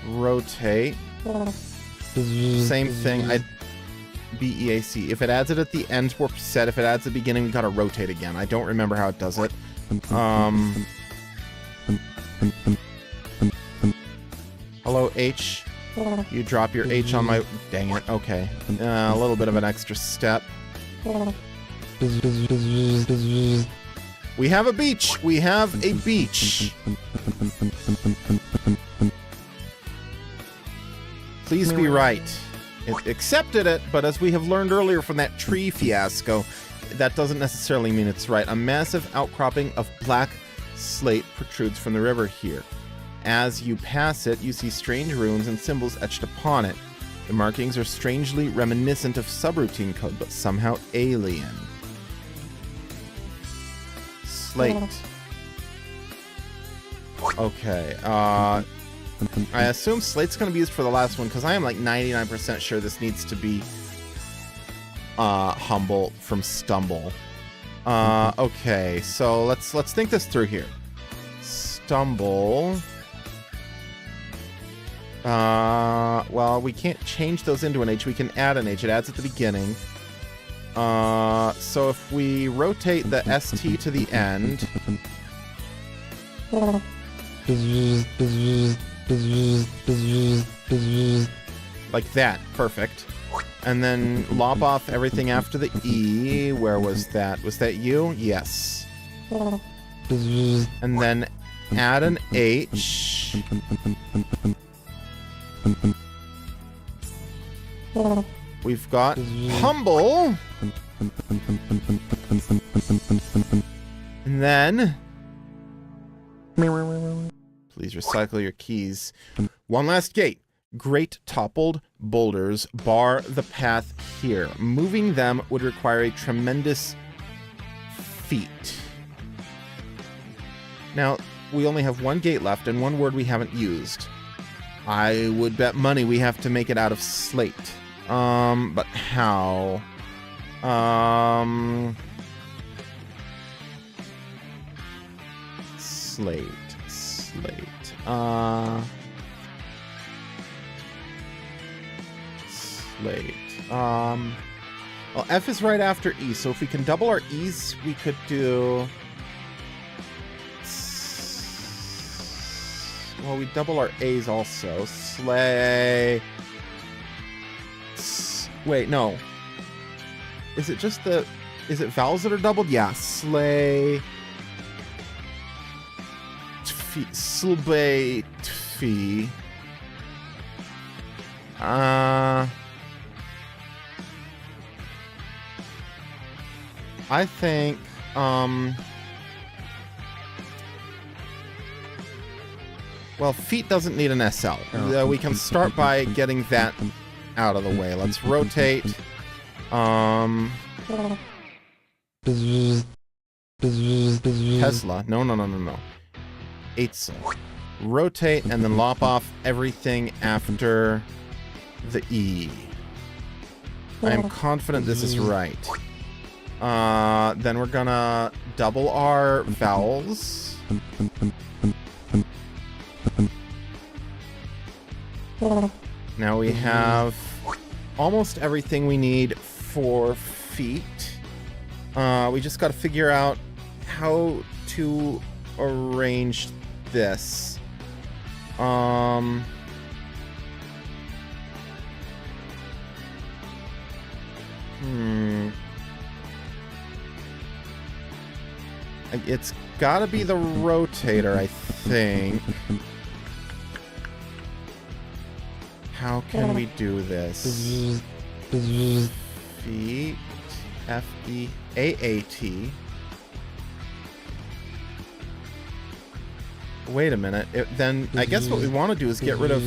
rotate. Same thing. B-E-A-C. If it adds it at the end, we're set. If it adds at the beginning, we gotta rotate again. I don't remember how it does it. Hello, H. You drop your H on my... Dang it. Okay. A little bit of an extra step. We have a beach. We have a beach. Please be right. It accepted it, but as we have learned earlier from that tree fiasco, that doesn't necessarily mean it's right. A massive outcropping of black slate protrudes from the river here. As you pass it, you see strange runes and symbols etched upon it. The markings are strangely reminiscent of subroutine code, but somehow alien. Slate. Okay, I assume slate's going to be used for the last one, because I am like 99% sure this needs to be humble from stumble. Okay, so let's think this through here. Stumble. Well, we can't change those into an H. We can add an H. It adds at the beginning. So if we rotate the ST to the end... like that. Perfect. And then lop off everything after the E. Where was that? Was that you? Yes. And then add an H. We've got humble. And then... please recycle your keys. One last gate. Great toppled boulders bar the path here. Moving them would require a tremendous feat. Now, we only have one gate left and one word we haven't used. I would bet money we have to make it out of slate. But how? Slate. Slate. Well, F is right after E, so if we can double our E's, we could do... well, we double our A's also. Slay... wait, no. Is it just the... is it vowels that are doubled? Yeah. Slay... Slbay... Tfee... I think, well, feet doesn't need an SL. We can start by getting that out of the way. Let's rotate. Tesla. No. Eitzel. Rotate and then lop off everything after the E. I am confident this is right. Then we're gonna double our vowels. Now we have almost everything we need for feet. We just gotta figure out how to arrange this. It's gotta be the rotator, I think. How can we do this? Feet, F-E-A-A-T. Wait a minute. Then I guess what we want to do is get rid of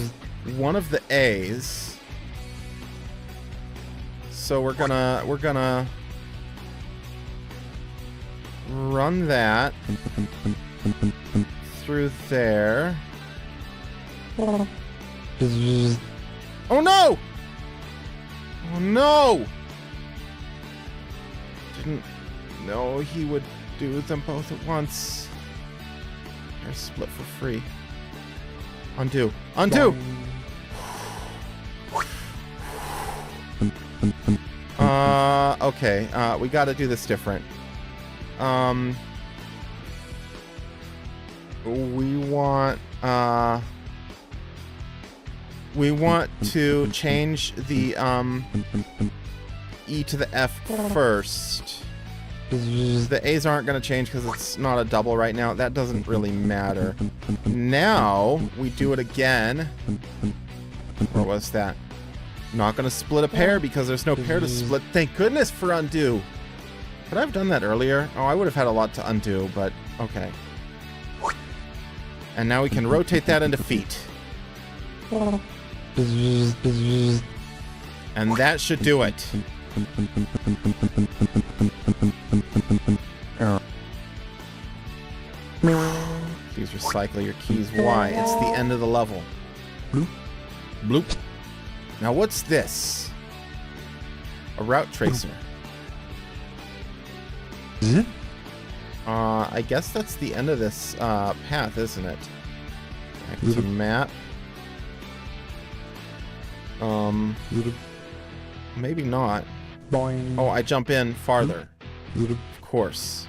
one of the A's. So we're gonna run that through there. Oh no! Oh no! Didn't know he would do them both at once. They're split for free. Undo. Undo! Okay. We gotta do this different. We want to change the E to the F first. The A's aren't going to change because it's not a double right now. That doesn't really matter. Now we do it again. Where was that? Not going to split a pair because there's no pair to split. Thank goodness for undo. Could I have done that earlier? Oh, I would have had a lot to undo, but okay. And now we can rotate that into feet. And that should do it. Please recycle your keys. Why? It's the end of the level. Bloop. Bloop. Now what's this? A route tracer. Zip. I guess that's the end of this path, isn't it? Back to map. Maybe not. Boing. Oh, I jump in farther. Bloop. Of course.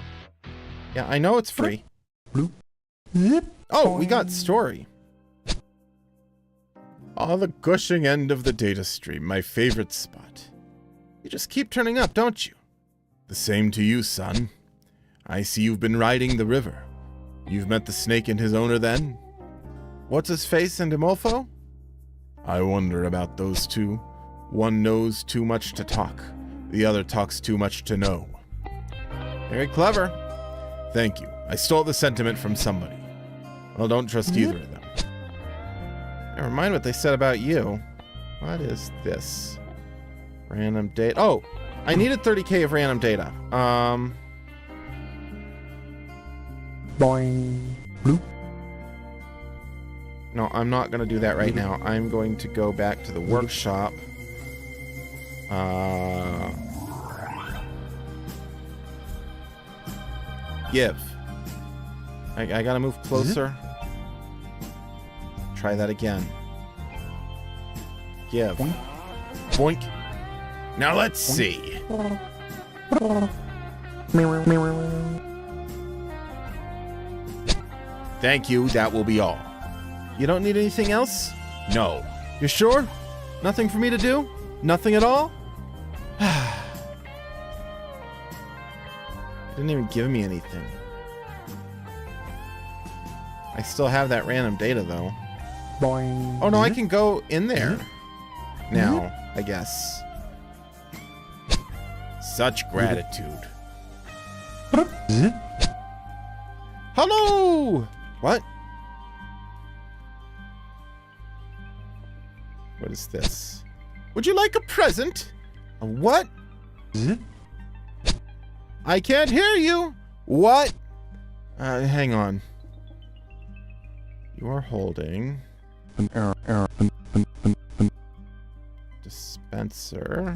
Yeah, I know it's free. Bloop. Zip. Oh, we got story. Ah, the gushing end of the data stream, my favorite spot. You just keep turning up, don't you? The same to you, son. I see you've been riding the river. You've met the snake and his owner then? What's his face and Imolfo? I wonder about those two. One knows too much to talk. The other talks too much to know. Very clever. Thank you. I stole the sentiment from somebody. Well, don't trust either of them. Never mind what they said about you. What is this? Random data. Oh, I needed 30k of random data. Boing. Bloop. No, I'm not going to do that right now. I'm going to go back to the workshop. Give. I gotta move closer. Try that again. Give. Boink. Boink. Now let's see. Thank you, that will be all. You don't need anything else? No. You're sure? Nothing for me to do? Nothing at all? Didn't even give me anything. I still have that random data though. Boing. Oh no, I can go in there now, I guess. Such gratitude. Zip. Hello! What? What is this? Would you like a present? A what? Zip. I can't hear you. What? Hang on. You are holding An error. dispenser.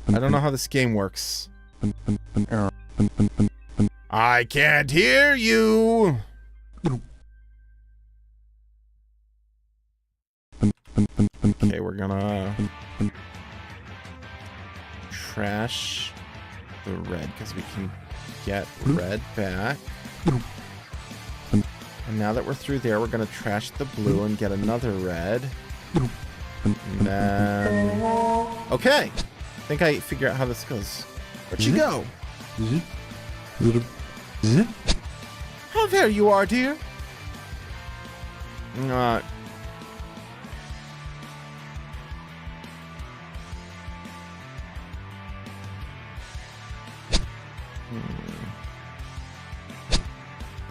I don't know how this game works. An error. I can't hear you. Okay, we're gonna trash the red because we can get red back. And now that we're through there, we're gonna trash the blue and get another red. And then... Okay! I think I figure out how this goes. Where'd you go? Zip. Zip. Zip. Oh, there you are, dear.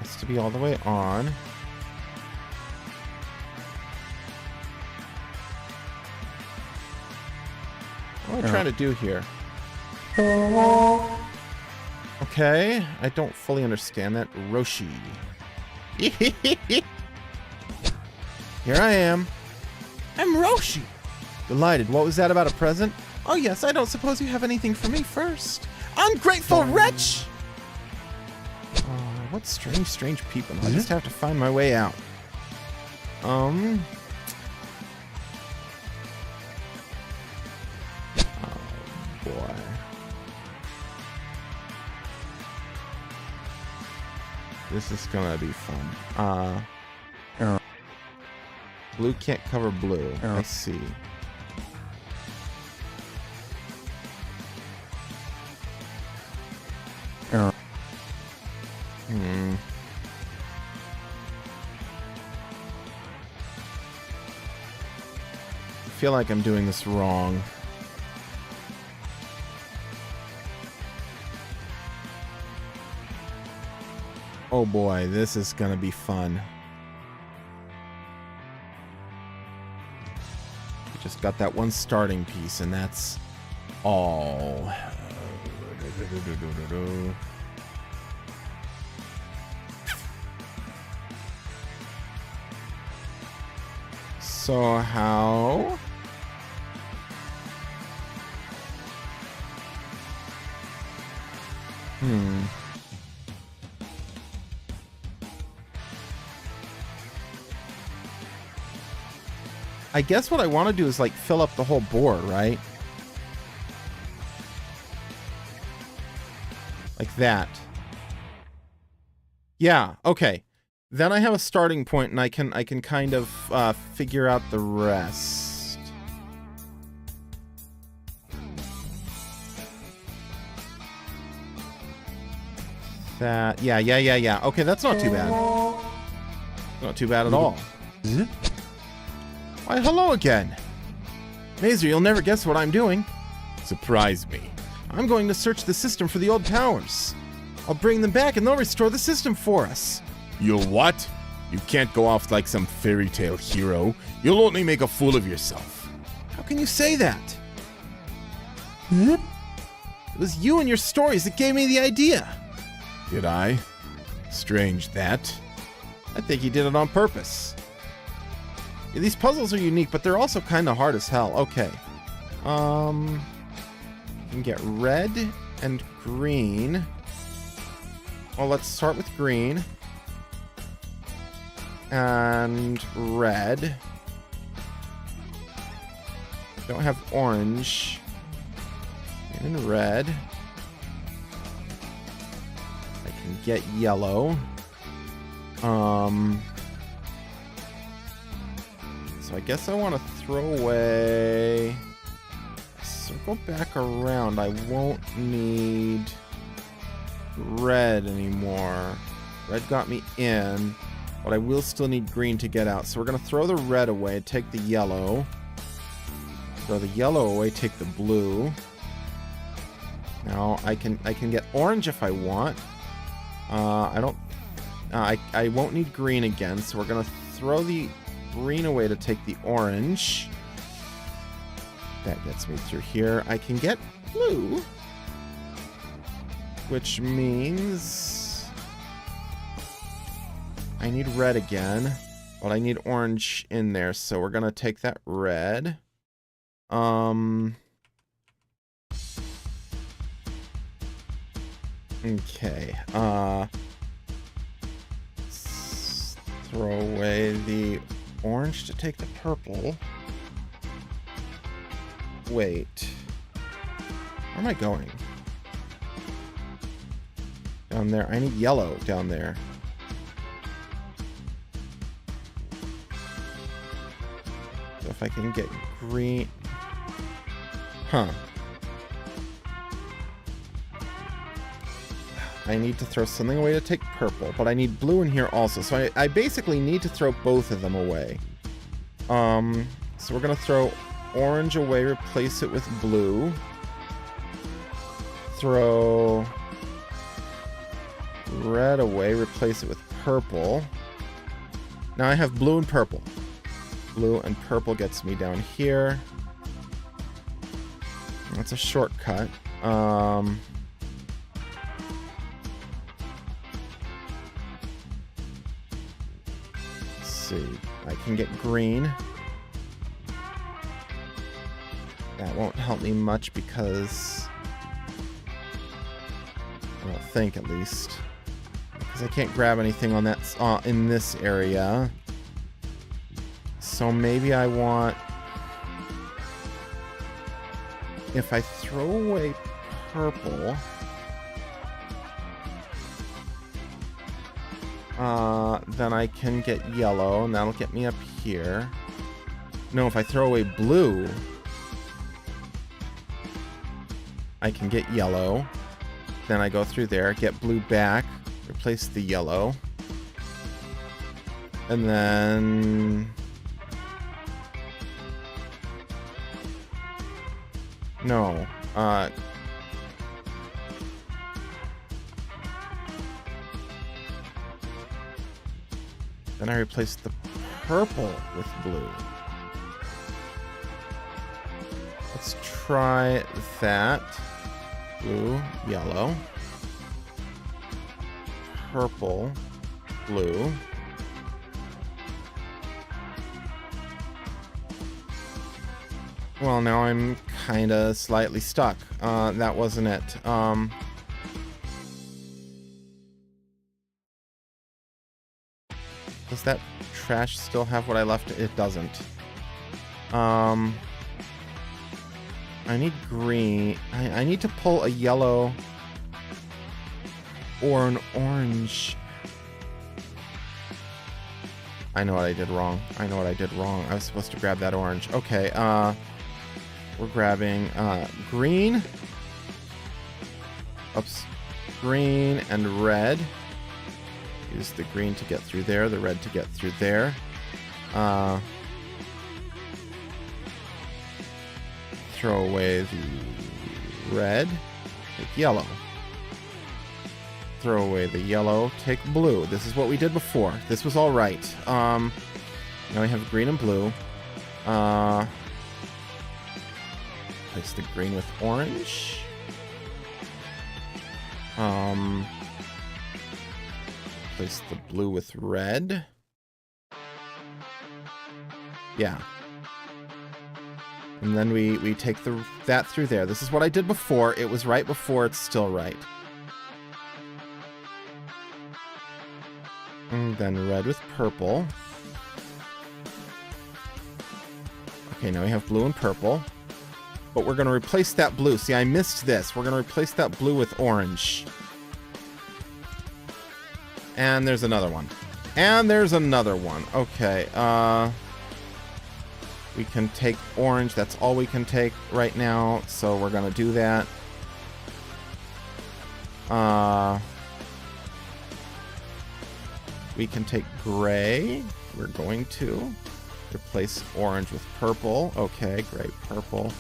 Has to be all the way on. What am I trying to do here? Okay, I don't fully understand that. Roshi. Here I am. I'm Roshi. Delighted. What was that about a present? Oh yes, I don't suppose you have anything for me first. Ungrateful wretch! What strange people. I just have to find my way out. Oh boy. This is gonna be fun. Blue can't cover blue. I see. I feel like I'm doing this wrong. Oh boy, this is gonna be fun. You just just got that one starting piece, and that's all. So how? I guess what I want to do is like fill up the whole board, right? Like that. Yeah, okay. Then I have a starting point, and I can kind of figure out the rest. That, yeah. Okay, that's not too bad. Not too bad at all. Zip. Why, hello again. Mazer, you'll never guess what I'm doing. Surprise me. I'm going to search the system for the old towers. I'll bring them back and they'll restore the system for us. You'll what? You can't go off like some fairy tale hero. You'll only make a fool of yourself. How can you say that? Zip. It was you and your stories that gave me the idea. Did I? Strange that. I think you did it on purpose. Yeah, these puzzles are unique, but they're also kind of hard as hell. Okay. You can get red and green. Well, let's start with green. And red. Don't have orange. And red. I can get yellow. So I guess I want to throw away... Circle back around. I won't need red anymore. Red got me in, but I will still need green to get out. So we're going to throw the red away, take the yellow. Throw the yellow away, take the blue. Now I can get orange if I want. I won't need green again, so we're going to throw the green away to take the orange. That gets me through here. I can get blue, which means I need red again, but I need orange in there, so we're gonna take that red. Okay. Throw away the orange to take the purple. Wait. Where am I going? Down there. I need yellow down there. So if I can get green... Huh. I need to throw something away to take purple, but I need blue in here also. So I basically need to throw both of them away. So we're going to throw orange away, replace it with blue. Throw red away, replace it with purple. Now I have blue and purple. Blue and purple gets me down here. That's a shortcut. Let's see. I can get green. That won't help me much because... I don't think, at least. Because I can't grab anything on that in this area. So maybe I want... If I throw away purple... then I can get yellow, and that'll get me up here. No, if I throw away blue... I can get yellow. Then I go through there, get blue back, replace the yellow. And then... No. Then I replace the purple with blue. try that. Blue, yellow. Purple, blue. Well, now I'm kind of slightly stuck. That wasn't it. Does that trash still have what I left? It doesn't. I need green. I need to pull a yellow or an orange. I know what I did wrong. I was supposed to grab that orange. Okay, we're grabbing green. Oops. Green and red. Use the green to get through there, the red to get through there. Throw away the red. Take yellow. Throw away the yellow. Take blue. This is what we did before. This was all right. Now we have green and blue. Place the green with orange. Place the blue with red. Yeah. And then we take that through there. This is what I did before. It was right before. It's still right. And then red with purple. Okay, now we have blue and purple. But we're going to replace that blue. See, I missed this. We're going to replace that blue with orange. And there's another one. And there's another one. Okay, we can take orange. That's all we can take right now. So we're going to do that. We can take gray. We're going to replace orange with purple. Okay, gray, purple.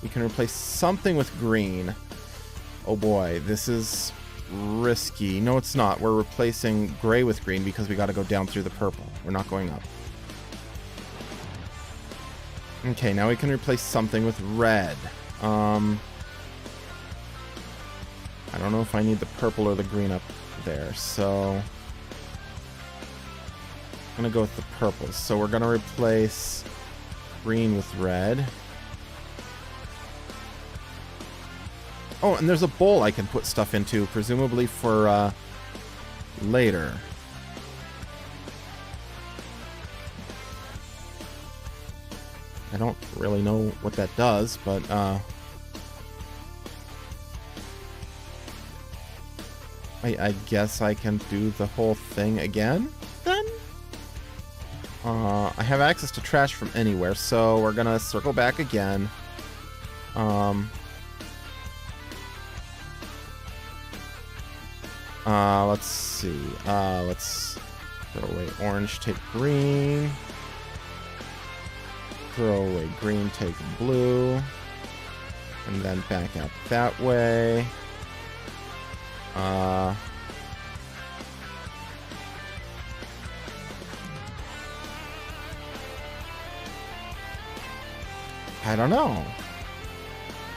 We can replace something with green. Oh boy, this is risky. No, it's not. We're replacing gray with green because we got to go down through the purple. We're not going up. Okay, now we can replace something with red. I don't know if I need the purple or the green up there, so I'm gonna go with the purple. So we're gonna replace green with red. Oh, and there's a bowl I can put stuff into, presumably for later. I don't really know what that does, but I guess I can do the whole thing again, then? I have access to trash from anywhere, so we're gonna circle back again. Let's see. Let's throw away orange, take green. Throw away green, take blue. And then back out that way. I don't know.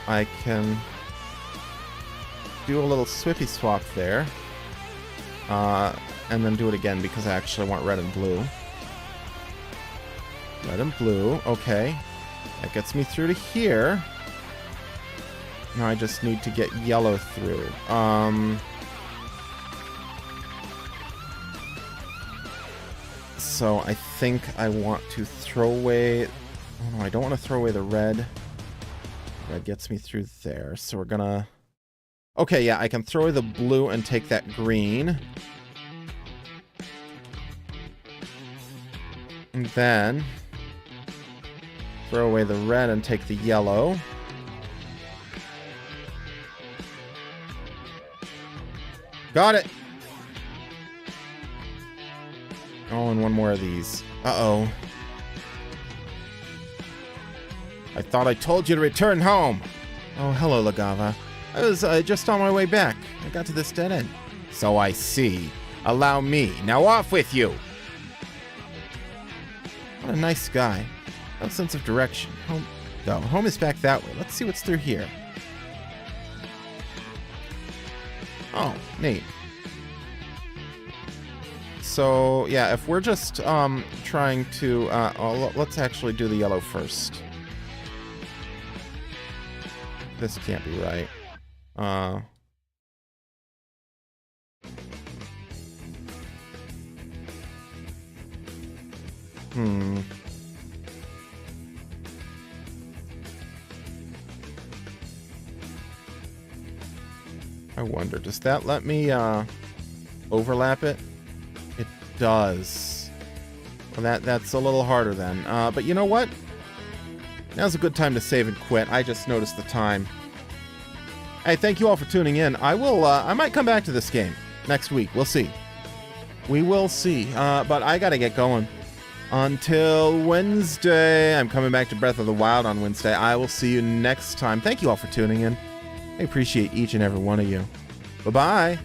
I can do a little swippy swap there. And then do it again because I actually want red and blue. Red and blue. Okay. That gets me through to here. Now I just need to get yellow through. So I think I want to throw away... Oh no, I don't want to throw away the red. Red gets me through there. So we're gonna... Okay, yeah, I can throw away the blue and take that green. And then throw away the red and take the yellow. Got it! Oh, and one more of these. Uh-oh. I thought I told you to return home. Oh, hello, Lagava. I was just on my way back. I got to this dead end. So I see. Allow me. Now off with you! What a nice guy. No sense of direction. Go. Home is back that way. Let's see what's through here. Oh, neat. So, yeah, if we're just trying to... let's actually do the yellow first. This can't be right. I wonder, does that let me overlap it? It does. Well, that's a little harder then. But you know what? Now's a good time to save and quit. I just noticed the time. Hey, thank you all for tuning in. I might come back to this game next week. We'll see. We will see. But I gotta get going. Until Wednesday, I'm coming back to Breath of the Wild on Wednesday. I will see you next time. Thank you all for tuning in. I appreciate each and every one of you. Bye-bye.